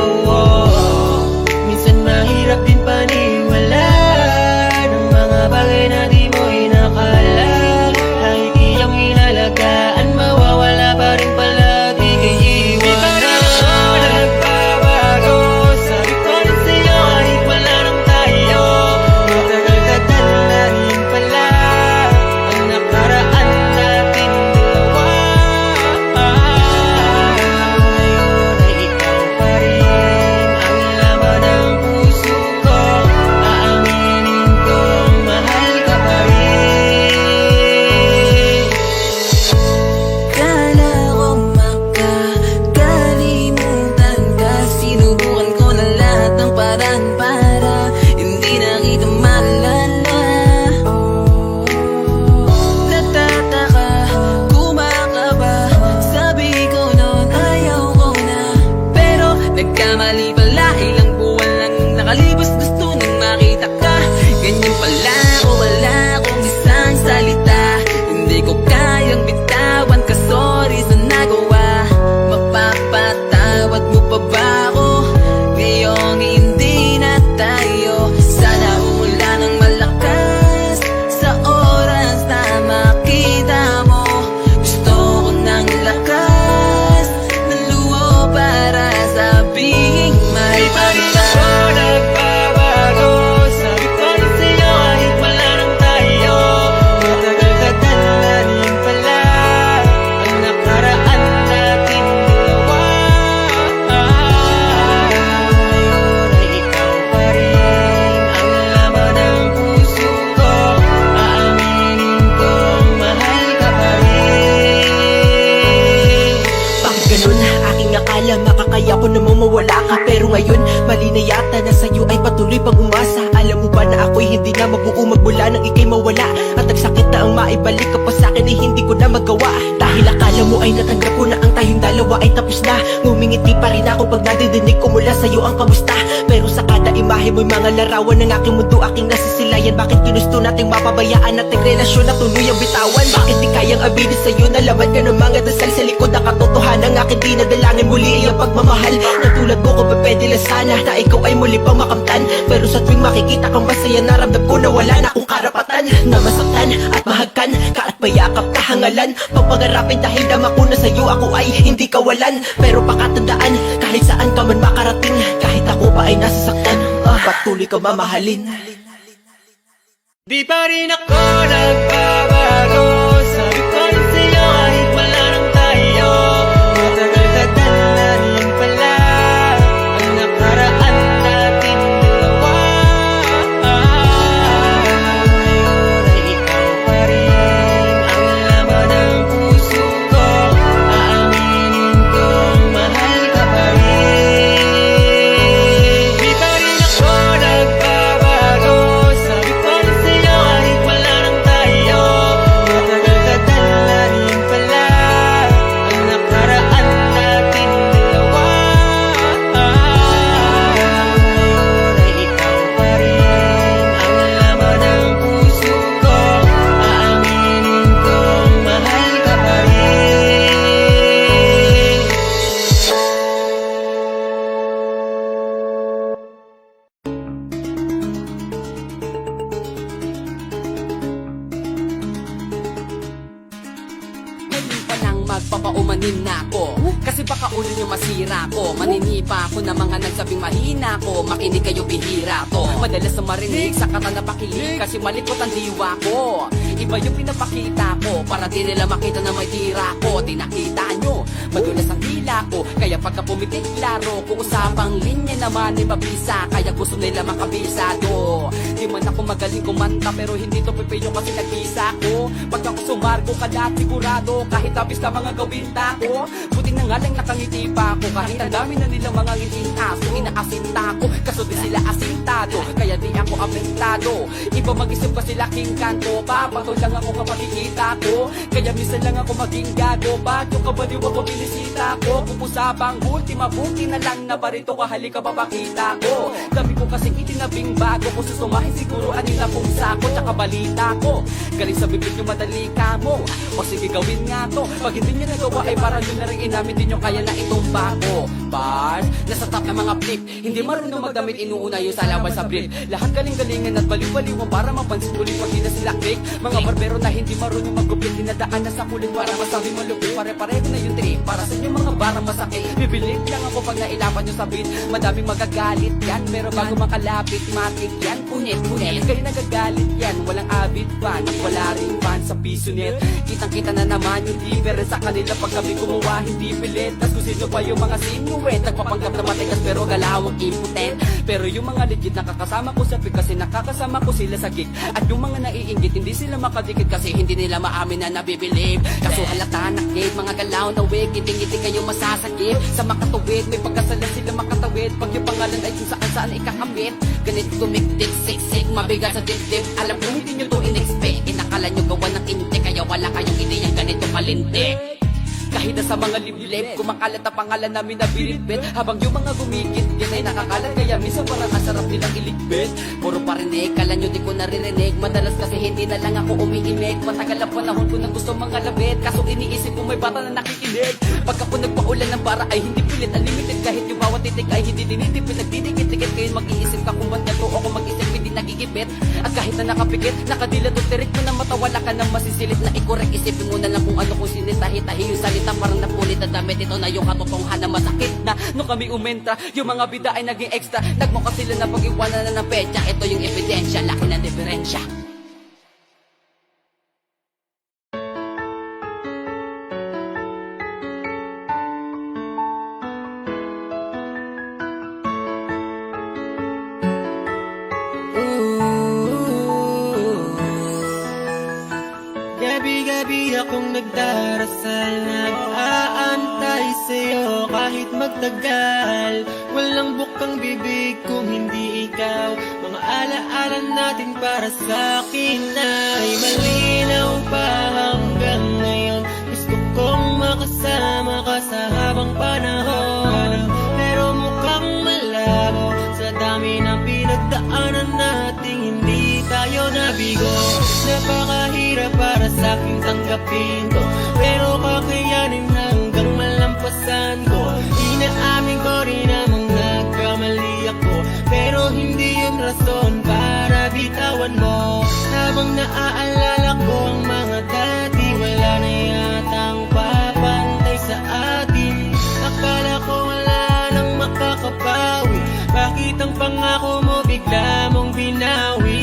Minsan mahirap din paniwala ng mga bagay na di mo inakala. Kahit iyong inalagaan, mawawala pa rin palagi kay iwanan. Di pa rin ako nagbabago. Sabi ko rin sa'yo kahit wala nang tayo. Matagal-tagal na rin pala ang nakaraan nating dalawa. Ngayon ay ikaw pa rin ang laman ng puso ko. Aaminin kong mahal ka pa rin. Kala ko makakalimutan ka. Sinubukan ko na lahat ng paraan para hindi na kita maalala. Natataka, kumaka ba? Sabi ko noon ayaw ko na. Pero nagkamali pala, ilang buwan lang nakalipas. Gusto nang makita ka. Ganyan pala ako, wala akong isang salita. Hindi ko kayang bitawan ka, sorry sa nagawa. Mapapatawad mo pa ba ako? Ngayong hindi na tayo. Sana umula ng malakas sa oras na makita mo. Gusto ko ng lakas ng luho para sabihing mahal pa rin ako. Nagbabago. Sabi ko rin sa'yo kahit wala nang tayo. Matagal-tagal na rin pala ang nakaraan nating dalawa. Ngayon ay ikaw pa rin ang laman ng puso ko. Aaminin kong mahal ka pa rin. Bakit ganun? Aking akala makakaya ko namang mawala ka. Pero ngayon, mali na yata na sa'yo ay patuloy pang umasa. Alam mo ba na ako'y hindi na mabuo magmula ng mawala At nagsakit na ang maibalik ka pa sa'kin ay hindi ko na magawa Dahil akala mo ay natanggap ko na ang tayong dalawa ay tapos na Ngumingiti pa rin ako pag nadidinig ko mula sa'yo ang kamusta Pero sa kada imahe mo'y mga larawan ng aking mundo aking nasisilayan Bakit ginusto nating mapabayaan nating relasyon na tuluyang bitawan Bakit di kayang abinin sa'yo na laman ka ng mga dasal sa likod na katotohanan Ang aking dinadalangin muli ay ang pagmamahal Natulad mo ko pwede lang sana na ikaw ay muli pang makamtan Pero sa tuwing makikita kang masaya naramdam ko na wala na akong karapatan Na masaktan at mahagkan ka at mayakap kahangalan Pagpangarapin dahil dama ko na sa'yo ako ay hindi kawalan Pero pakatandaan kahit saan ka man makarating Kahit ako pa ay nasasaktan patuloy ka mamahalin Di pa rin ako nagbabago Sabi ko rin sa'yo kahit wala nang tayo Matagal-tagal na rin pala Ang nakaraan natin dalawa Ngayon ay ikaw pa rin Ang laman ng puso ko Aaminin kong mahal ka pa rin Di pa rin ako nagbabago Sabi ko rin sa'yo kahit wala nang tayo Matagal-tagal na rin pala Ang nakaraan natin dalawa Ngayon ay ikaw pa rin Ang laman ng puso ko Aaminin kong mahal ka pa rin Hindi pa nang magpapaumanin na ako Kasi baka ulo nyo masira ko Maninipa ako na mga nagsabing mahina ko Makinig kayo bihira to Madalas na marinig sa kata na pakilig Kasi malikot ang diwa ko Iba yung pinapakita ko Para di nila makita na may tira ko Di nakita nyo Madulas ang hila ko Kaya pagka pumitik klaro Kung usapang linya naman ay mabisa Kaya gusto nila makabisado Di man ako magaling kumanta Pero hindi to pepeyo kasi nag-isa ko Pagka ko sumargo ka lahat sigurado Kahit tapis na mga gawinta ko Buti na nga lang nakangiti pa ako Kahit ang dami na nilang mga ngiting aso Inaasinta ko Kaso di sila asintado Kaya di ako amentado Iba mag-isip kasi laking kanto Papato lang ako kapag ikita ko Kaya minsan lang ako maging gago Ba't yung kabaliw ako binisita ko Kung usapang ultima buti na lang na barito Halika babakita ko Dami ko kasi itinabing bago Kung susumahin siguro anila pong sako Tsaka balita ko Galing sa bibig nyo madali ka mo O sige gawin nga to Pag hindi nyo nagawa ay parang nyo na rin inamin Di nyo kaya na itong bago Bars, nasa top ng mga flip Hindi marunong magdamit inuuna yung salawan sa brief Lahat galing-galingan at baliw-baliwan Para mapansin ulit pag di na sila quick Mga barbero na hindi marunong magupit Dinadaan na sa kulit para masabi malupit Pare-pareho na yung trip Para sa inyo mga barang masakit Bibilip lang ako pag nailapan nyo sa beat Madaming magagalit yan Pero bago makalapit matik yan Punit-punit Kayo nagagalit yan Walang avid fan at wala rin fan sa piso net Kitang-kita na naman yung difference sa kanila Pag kami gumawa hindi pilit Tas kung sino pa yung mga sinuet Nagpapanggap na matigas pero galawang impotent Pero yung mga legit nakakasama ko sa pick Kasi nakakasama ko sila sa gig At yung mga naiinggit hindi sila makadikit Kasi hindi nila maamin na nabibilib Kaso halata na gate mga galaw na wig Ngiti-ngiti kayo masasakit Sa makatuwid may pagkasala sila makatawid Pag yung pangalan ay kung saan ikakapit Ganito tumiktik siksik Mabigat sa dip-dip Alam ko hindi nyo to in-expect Inakala nyo gawa ng inte Kaya wala kayong ideyang ganito kalintik Kahit na sa mga liblib Kumakalat ang pangalan namin na binitbit Habang yung mga gumigit Yan ay nakakalat Kaya minsan parang asarap nilang iligpit Puro parinig Kala nyo di ko naririnig Madalas kasi hindi na lang ako umiimik Matagal ang panahon ko na gusto mga labit Kaso iniisip ko may bata na nakikinig Pagka po nagpaulan ng bara ay hindi pilit Unlimited kahit yung bawat titik ay hindi dinitipid Nagdidikit-dikit kayo mag-iisip ka kung ba't nagro ako mag-isip hindi nagigipit At kahit na nakapikit Nakadilat o tirik mo na mata Wala ka nang masisilit na ikorek Isipin mo na lang kung ano kung sinitahi-tahi yung salita parang napulit na damit Ito na yung katotohanan masakit na Nung kami umentra Yung mga bida ay naging extra Nagmukha sila na pag-iwanan na ng petsa Ito yung ebidensya Laki ng diferensya Gabi-gabi akong nagdarasal Nag-aantay sa'yo kahit magtagal Walang bukas pang bibig kung hindi ikaw. Mga alaala natin para sa akin ay malinaw pa hanggang ngayon. Gusto kong makasama ka sa habang panahon, pero mukhang malabo sa dami ng pinagdaanan nating hindi tayo nabigo. Napakahirap para sa akin tanggapin to, pero kakayanin hanggang malampasan ko. Inaamin ko rin namang nagkamali ako, pero hindi yun rason para bitawan mo. Habang naaalala ko ang mga dati, wala na yatang papantay sa atin. Akala ko wala nang makakapawi, bakit ang pangako mo bigla mong binawi?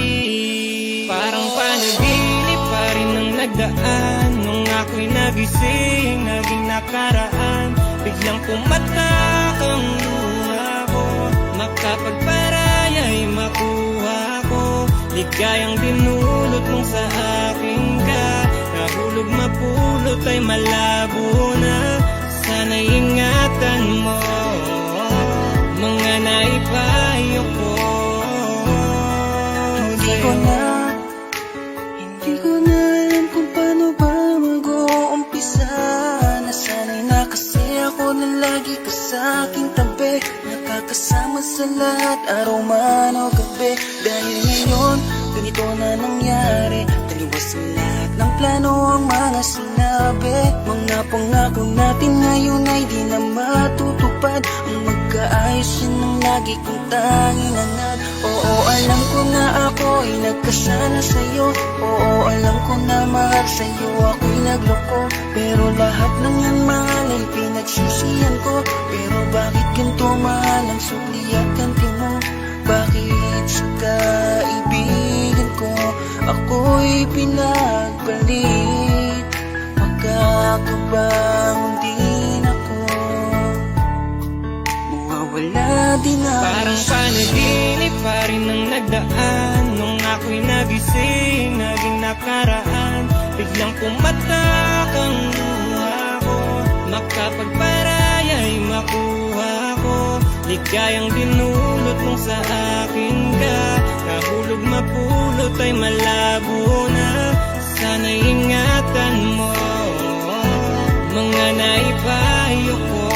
Parang panaginip pa rin ang nagdaan nung ako'y nagising, naging nakaraan. Biglang pumatak ang luha ko, makapagparaya'y makuha ko. Ligayang dinulot mong sa akin ka, nahulog mapulot ay malabo na. Sana'y ingatan mo mga naipayo ko. Hindi ko na alam kung paano ba mag-uumpisa. Nasanay na kasi ako na lagi ka sa aking tabi, nakakasama sa lahat, araw man o gabi. Dahil ngayon, ganito na nangyari, taliwas sa lahat ng plano ang mga sinabi. Mga pangako natin ngayon ay di na matutupad. Ang magkaayos yun ang lagi kong tanging hanad. Oo, alam ko na ako ay nagkasala sa'yo. Oo, alam ko na mahal sa'yo ako'y nagloko. Pero lahat ng yan mahal ay pinagsisihan ko. Pero bakit ganito mahal ang suli at ganti mo? Bakit sa kaibigan ko ako'y pinagpalit? Magkakabangon din ako, mawawala din ako. Parang panaginip pa rin ang nagdaan nung ako'y nagising, naging nakaraan. Biglang pumatak ang luha ko, makapagparaya'y makuha ko. Ligayang dinulot mong sa akin ka, nahulog mapulot ay malabo na. Sana'y ingatan mo mga naipayo ko.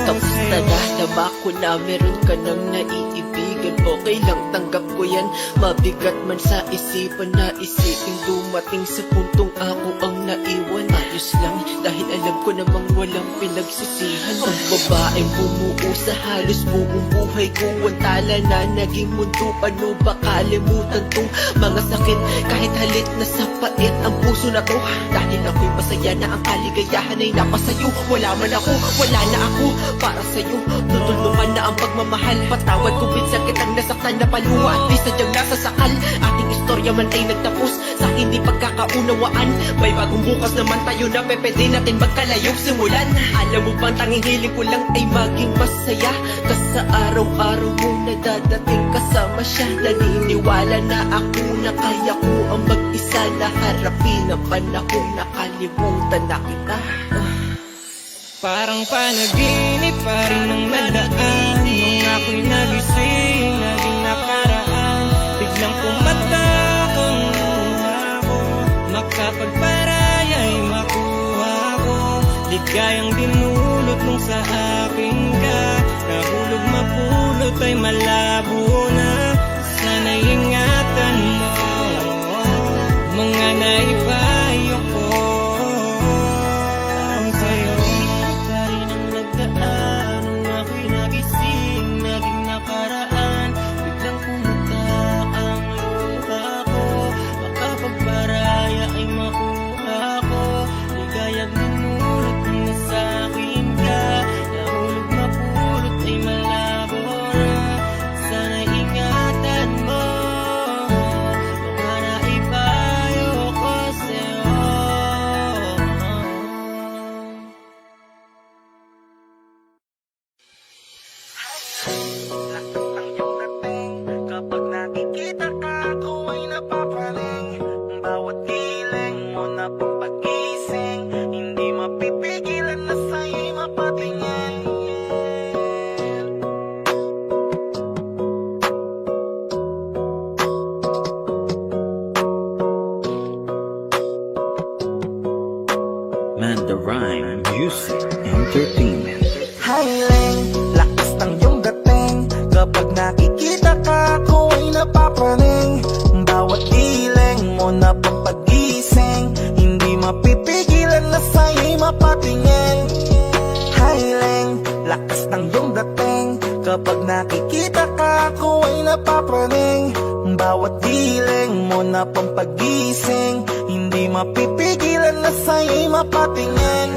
Tapos na nahdama ko na meron ka nang naiibigan. Okay lang, tanggap ko yan. Mabigat man sa isipan na isipin dumating sa puntong ako ang naiwan. Ayos lang, dahil alam ko namang walang pinagsisihan. Ang babaeng bumuo sa halos buong buhay ko, ang tala na naging mundo. Paano ba kalimutan tong mga sakit? Kahit halit na sa pait ang puso na to, dahil ako'y masaya na ang kaligayahan ay napasayo. Wala man ako, wala na ako para sa'yo. Tutulungan na ang pagmamahal. Patawad kung minsan kitang nasaktan na paluwa at di sadyang nasasakal. Ating istorya man ay nagtapos sa hindi pagkakaunawaan. May bagong bukas naman tayo na pwede natin magkalayong simulan. Alam mo bang tanging hiling ko lang ay maging masaya ka sa araw-araw mo na dadating kasama siya. Naniniwala na ako na kaya ko ang mag-isa na harapin ang panahong nakalimutan na kita. Parang panaginip pa rin ang nagdaan nung ako'y nagising, naging nakaraan. Biglang pumatak ang luha ko, makapagparaya'y makuha ko. Ligayang dinulot mong sa akin ka, nahulog mapulot ay malabo na. Sana'y ingatan mo mga naipayo ko. Sana ingatan Entertainment. Highling, lakas ng iyong dating. Kapag nakikita ka, ako ay napapraning. Bawat iling mo na papagising, hindi mapipigilan na sa'yo'y mapatingin. Highling, lakas ng iyong dating. Kapag nakikita ka, ako ay napapraning. Bawat iling mo na pampagising, hindi mapipigilan na sa'yo'y mapatingin.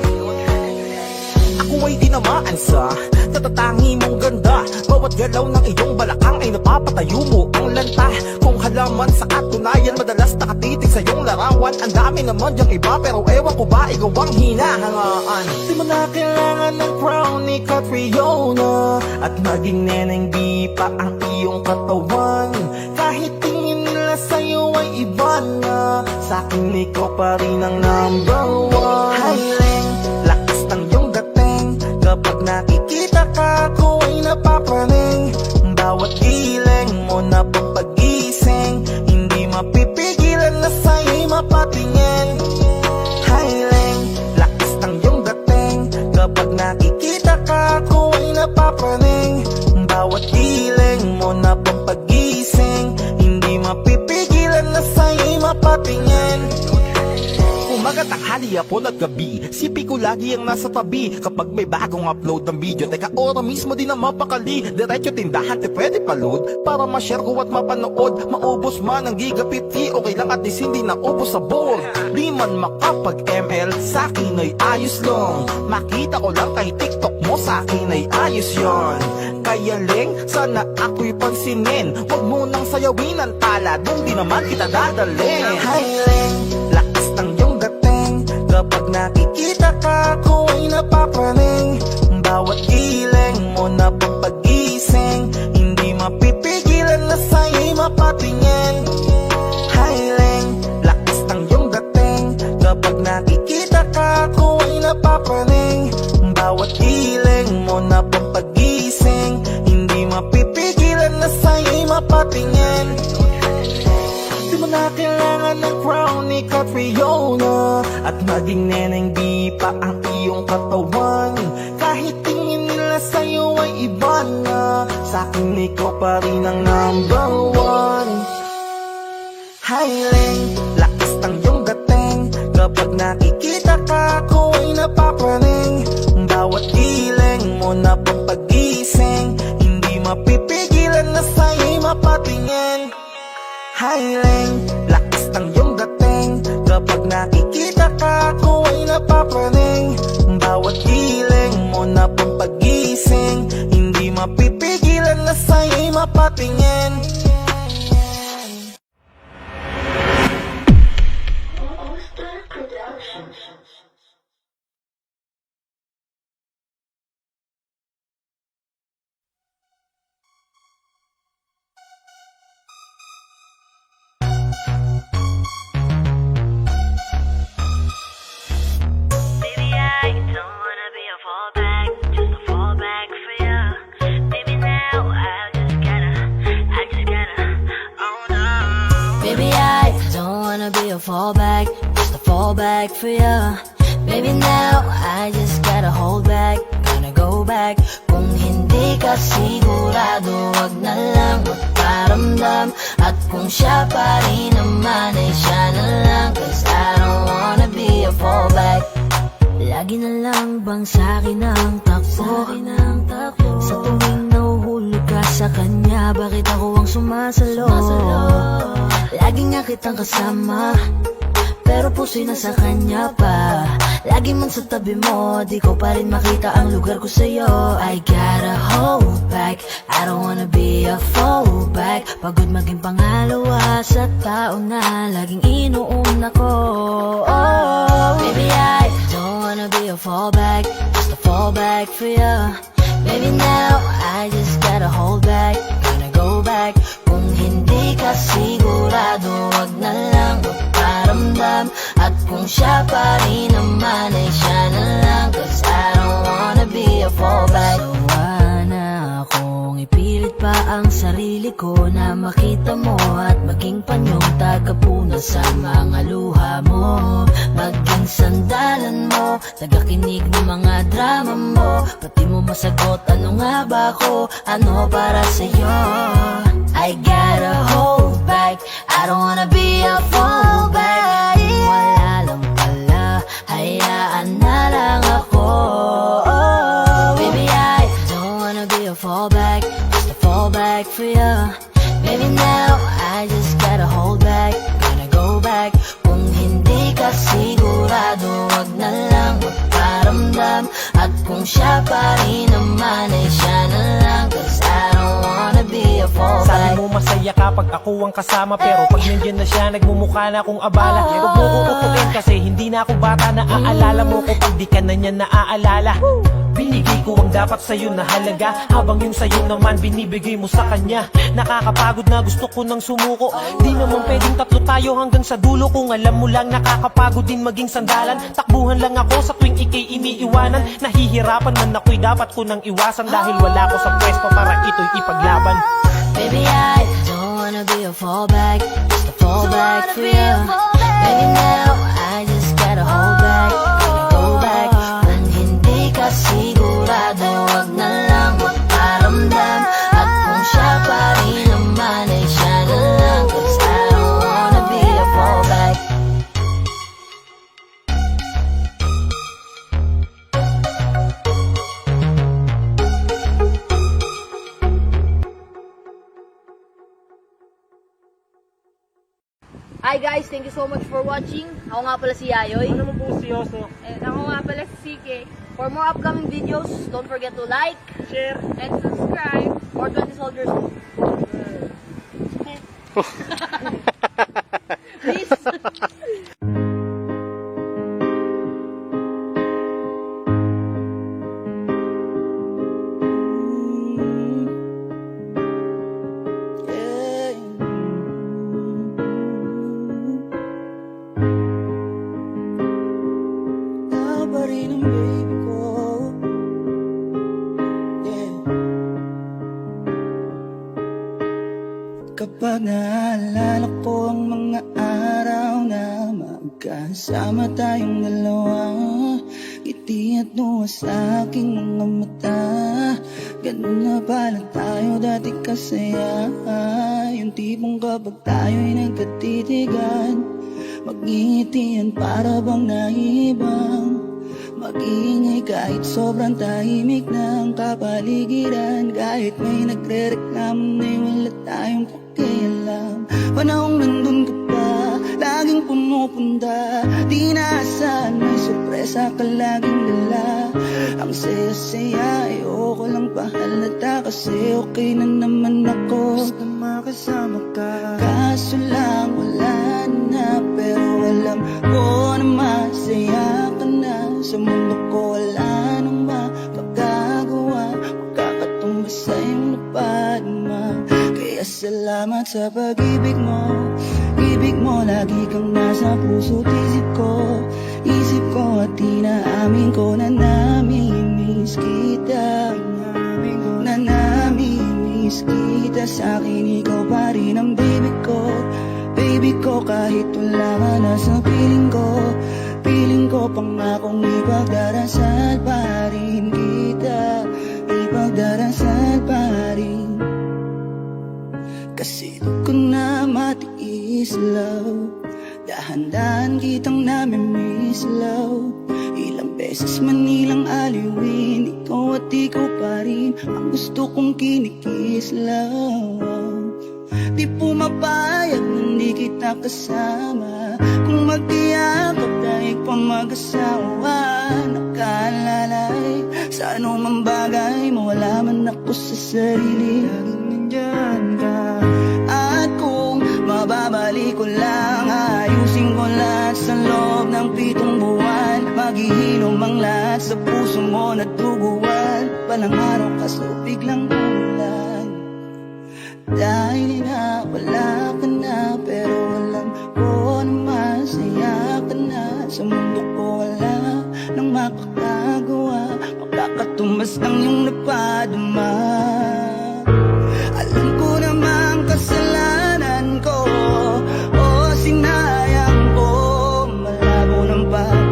Ako ay tinamaan sa natatangi mong ganda. Bawat galaw ng iyong balakang ay napapatayo mo ang lanta. Kung halaman sa katunayan, madalas nakatitig sa iyong larawan. Ang dami naman diyang iba, pero ewan ko ba ikaw ang hinahangaan. Di mo na kailangan ng crown ni Catriona, at maging neneng di pa ang iyong katawan. Kahit tingin nila sa'yo ay iba na, sa'kin ikaw pa rin ang number one. Highling, lakas ng iyong dating. Kapag nakikita ka, ako ay napapraning. Bawat iling mo na papagising, hindi mapipigilan na sa'yo'y mapatingin. Highling, lakas ng iyong dating. Kapag nakikita ka, ako ay napapraning. Bawat iling mo na papagising, hindi mapipigilan na sa'yo'y mapatingin. Umaga, tanghali, hapon at gabi, sipi ko lagi ang nasa tabi. Kapag may bagong upload ng video, teka ora mismo di na mapakali. Diretso tindahan, te pwede pa-load para ma-share ko at mapanood. Maubos man ang giga 50, okay lang at least hindi na ubos sa board. Di man makapag-ML, sa'kin ay ayos lang. Makita ko lang kay TikTok mo, sa'kin ay ayos yon. Kaya Leng, sana ako'y pansinin. Huwag mo nang sayawin ang tala, dun di naman kita dadalhin. Hi Leng, lakas ng iyong dating. Kapag nakikita ka, ako ay napapraning. Bawat iling mo na papagising, hindi mapipigilan na sa'yo'y mapatingin. Highling, lakas ng iyong dating. Kapag nakikita ka, ako ay napapraning. Bawat iling mo na papagising, hindi mapipigilan na sa'yo'y mapatingin. Di mo na kailangan ng crown ni Catriona, at maging neneng di pa ang iyong katawan. Kahit tingin nila sa'yo ay iba na, sa'kin ikaw pa rin ang number one. Highling, lakas ng iyong dating. Kapag nakikita ka, ako ay napapraning. Bawat iling mo na papagising, hindi mapipigilan na sa'yo'y mapatingin. Highling, lakas ng iyong dating. Kapag nakikita ka, ako ay napapraning. Bawat iling mo na pampagising, hindi mapipigilan na sa'yo'y mapatingin. Fallback, just a fallback for ya. Baby now, I just gotta hold back. Gonna go back. Kung hindi ka sigurado, wag na lang magparamdam. At kung siya pa rin naman, ay siya na lang. Cause I don't wanna be a fallback. Lagi na lang bang sa'kin ang takbo? Sa tuwing nahuhulog ka sa kanya, bakit ako ang sumasalo? Lagi nga kitang kasama, pero puso'y nasa kanya pa. Lagi man sa tabi mo, di ko pa rin makita ang lugar ko sa'yo. I gotta hold back, I don't wanna be a fallback. Pagod maging pangalawa sa tao na laging inuuna ko. Oh, baby I don't wanna be a fallback, just a fallback for ya. Baby now, I just gotta hold back. Gonna go back. Kung hindi ka sigurado, wag na lang magparamdam. At kung siya pa rin naman, ay siya na lang. Cause I don't wanna be a fallback. Sawa na akong ipilit pa ang sarili ko na makita mo at maging panyong tagapuna sa mga luha mo. Maging naging sandalan mo, tagakinig ng mga drama mo, pati mo masagot ano nga ba ako, ano para sa'yo. I gotta hold back, I don't wanna be a fallback. Kung wala lang pala, hayaan na lang ako. Baby, I don't wanna be a fallback, just a fallback for you. Baby, now I just gotta hold back, gotta go back. Kung hindi ka sigurado, wag na lang magparamdam. At kung siya pa rin naman, ay siya na lang. Cause I don't wanna be a fallback. Sabi mo masaya kapag ako ang kasama, pero pag nandiyan na siya, nagmumukha na akong abala. Huwag mo kukutuin kasi hindi na ako bata. Naaalala mo ko pag di ka na niya naaalala. Binigay ko ang dapat sa'yo na halaga, habang yung sa'yo naman binibigay mo sa kanya. Nakakapagod na gusto ko nang sumuko. Di naman pwedeng tatlo tayo hanggang sa dulo. Kung alam mo lang nakakapagod din maging sandalan. Takbuhan lang ako sa tuwing ikay iniiwanan. Nahihirapan man ako'y dapat ko nang iwasan, dahil wala ko sa pwesto para ito'y ipaglaban. Baby, I don't wanna be a fallback, just a fallback for you. Baby, now I just gotta hold back, gotta go back. Kung hindi ka sigurado, wag na lang magparamdam. At kung siya pa rin naman, ay siya na lang. Cause I don't wanna be a fallback. Hi guys, thank you so much for watching. Ako nga pala si Yayoy. Ano mo po seryoso? And ako nga pala si CK. For more upcoming videos, don't forget to like, Share. and subscribe. More 20 soldiers. Please. Pa rin ang baby ko. Yeah. Kapag naalala ko ang mga araw na magkasama tayong dalawa, ngiti at luha sa aking mga mata. Ganun na pala tayo dati kasaya. Yung tipong kapag tayo'y nagkatitigan, mag-iitian para bang nahibang. Mag-iingay kahit sobrang tahimik ng kapaligiran. Kahit may nagre-reklamo na'y wala tayong pakialam. Panahong nandun ka pa, laging pumupunta. Di naasahan may sorpresa ka laging dala. Ang saya-saya, ayoko lang pahalata. Kasi okay na naman ako, basta makasama ka. Kaso lang wala na, pero alam ko na masaya ka na. Sa mundo ko wala nang makakagawa, makakatumbas sa iyong napadama. Kaya salamat sa pag-ibig mo. Ibig mo, lagi kang nasa puso't isip ko. Isip ko at inaamin ko na namimiss kita. Na namimiss kita. Sa akin ikaw pa rin ang baby ko. Baby ko, kahit wala ka na sa piling ko. Piling ko pangakong ipagdarasal pa rin kita. Ipagdarasal pa rin. Kasi di ko na matiis, love. Dahan-dahan kitang namimiss, love. Ilang beses man ilang aliwin, ikaw at ikaw pa rin ang gusto kong kinikis, love. Di pumapayag na hindi kita kasama. Kung magkiyakap tayo pa mag-asawa. Nakalalay sa anumang bagay, mawala man ako sa sarili. Laging nandyan ka. At kung mababalik ko lang, ayusin ko lahat sa loob ng 7 buwan. Maghihilom ang lahat sa puso mo na duguan. Palang araw kaso biglang ulan. Dahil na wala ka na, pero alam ko na masaya ka na. Sa mundo ko wala nang makakagawa, makakatumbas ng iyong napadama. Alam ko namang kasalanan ko, o sinayang ko. Malabo ng pag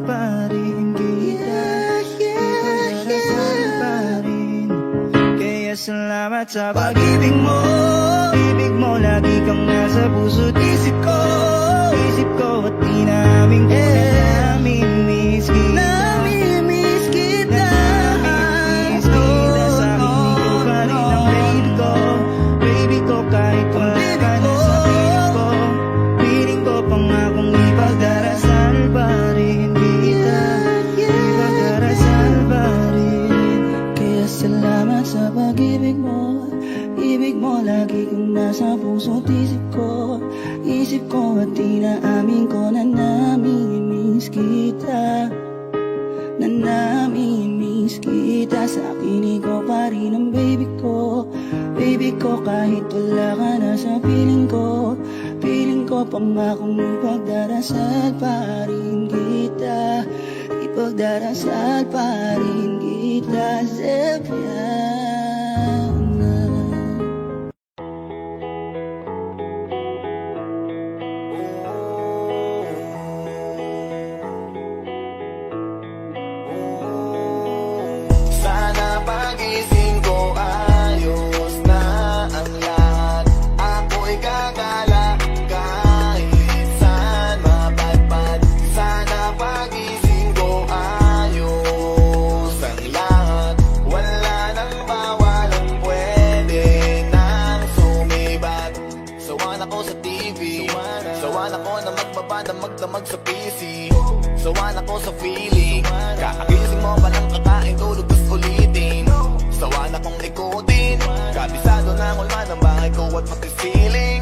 pa rin kita, ipagdarasal pa rin. Kaya salamat sa pag-ibig mo, ibig mo lagi kang nasa puso't isip ko at di namin ko namimiss kita, namimiss kita. Sa akin ikaw pa rin ang baby ko kahit wala ka na sa piling ko pangakong ipagdarasal pa rin kita, ipagdarasal pa rin. Kaya salamat sa pag-ibig mo, ibig mo lagi kang nasa puso't isip ko at inaamin ko na namimiss kita, na namimiss kita. Sa akin ikaw pa rin ang baby ko kahit wala ka na sa piling ko pangakong ipagdarasal pa rin kita, ipagdarasal pa rin kita, Zephyrina. Sana pagising ko ayos na ang lahat. Ako'y gagala kahit saan mapadpad. Sana pagising ko ayos ang lahat. Wala nang bawal ang pwede nang sumibat. Sawan ako sa TV, sawan ako na magdamag sa PC, sawan ako sa feeling. Kakagising mo palang kakain, tulog gusto ulitin. Sawan akong ikutin, kabisado na ang ulma ng bahay ko at pati ceiling.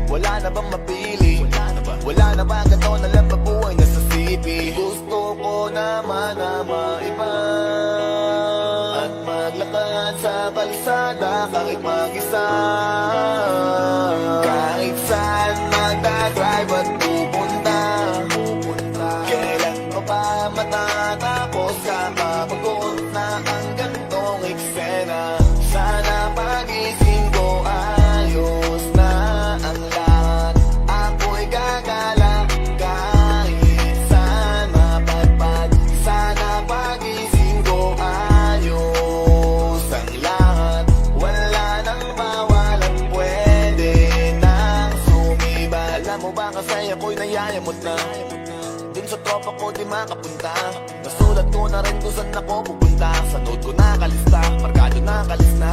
Wala na bang mapili? Wala na ba ganito na lang mabuhay na sa city? Gusto ko naman na maiba at maglakad sa kalsada kahit mag-isa. Kahit saan magdadrive at pupunta, kailan pa ba matatapos? Kapagod na ang gantong eksena. Sana pagising ko ayos na ang lahat. Ako'y gagala kahit saan mapadpad. Sana pagising ko ayos ang lahat. Wala nang bawal at pwede nang sumiba. Alam mo ba kasi ako'y nayayamot na dun sa tropa ko di makapunta. Nasulat ko na rin kung saan ako pupunta. Sa note ko nakalista, markado nakalista.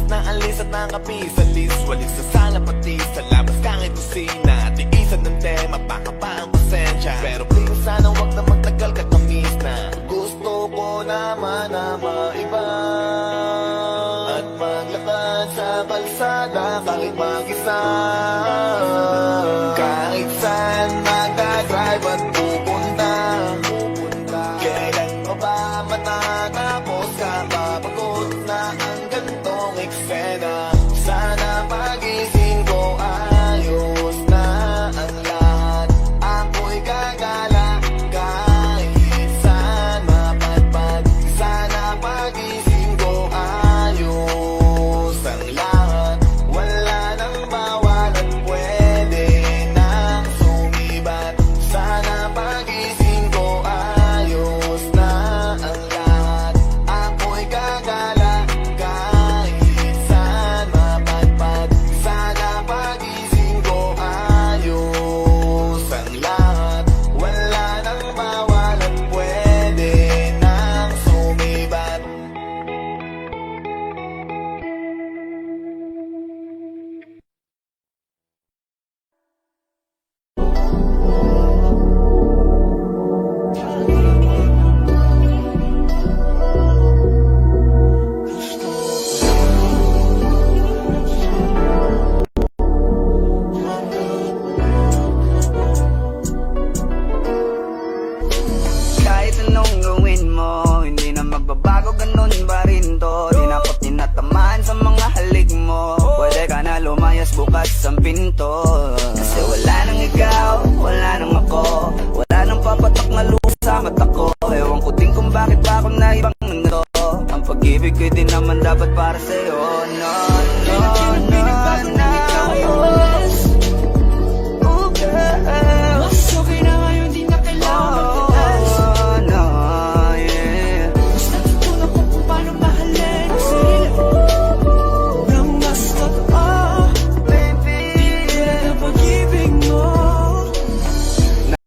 Alis at nakapis sa list. Walis sa sala pati sa labas kahit kusina. Tiisan ng tema, baka pa ang pasensya. Pero please sana wag na magtagal katamis na. Gusto ko naman na maiba at maglakad sa kalsada kahit mag-isa. Kahit saan magdadrive at pupunta, kailan pa ba matatapos? Kapagod na ang gantong eksena. Sana pagising ko ayos na ang lahat. Ako'y gagala kahit saan mapadpad. Sana pagising ko ayos ang lahat. Wala nang bawal at pwede nang sumibat. Sana pagising ko ayos na ang lahat. Ako'y gagala kahit saan mapadpad. Sana pagising ko ayos ang lahat. Wala nang bawal at pwede nang sumibat. Kahit anong gawin mo, hindi na magbabago, ganun pa rin to. Di na ako tinatamaan sa mga halik mo. Pwede ka na lumayas bukas ang pinto. Kasi wala nang ikaw, wala nang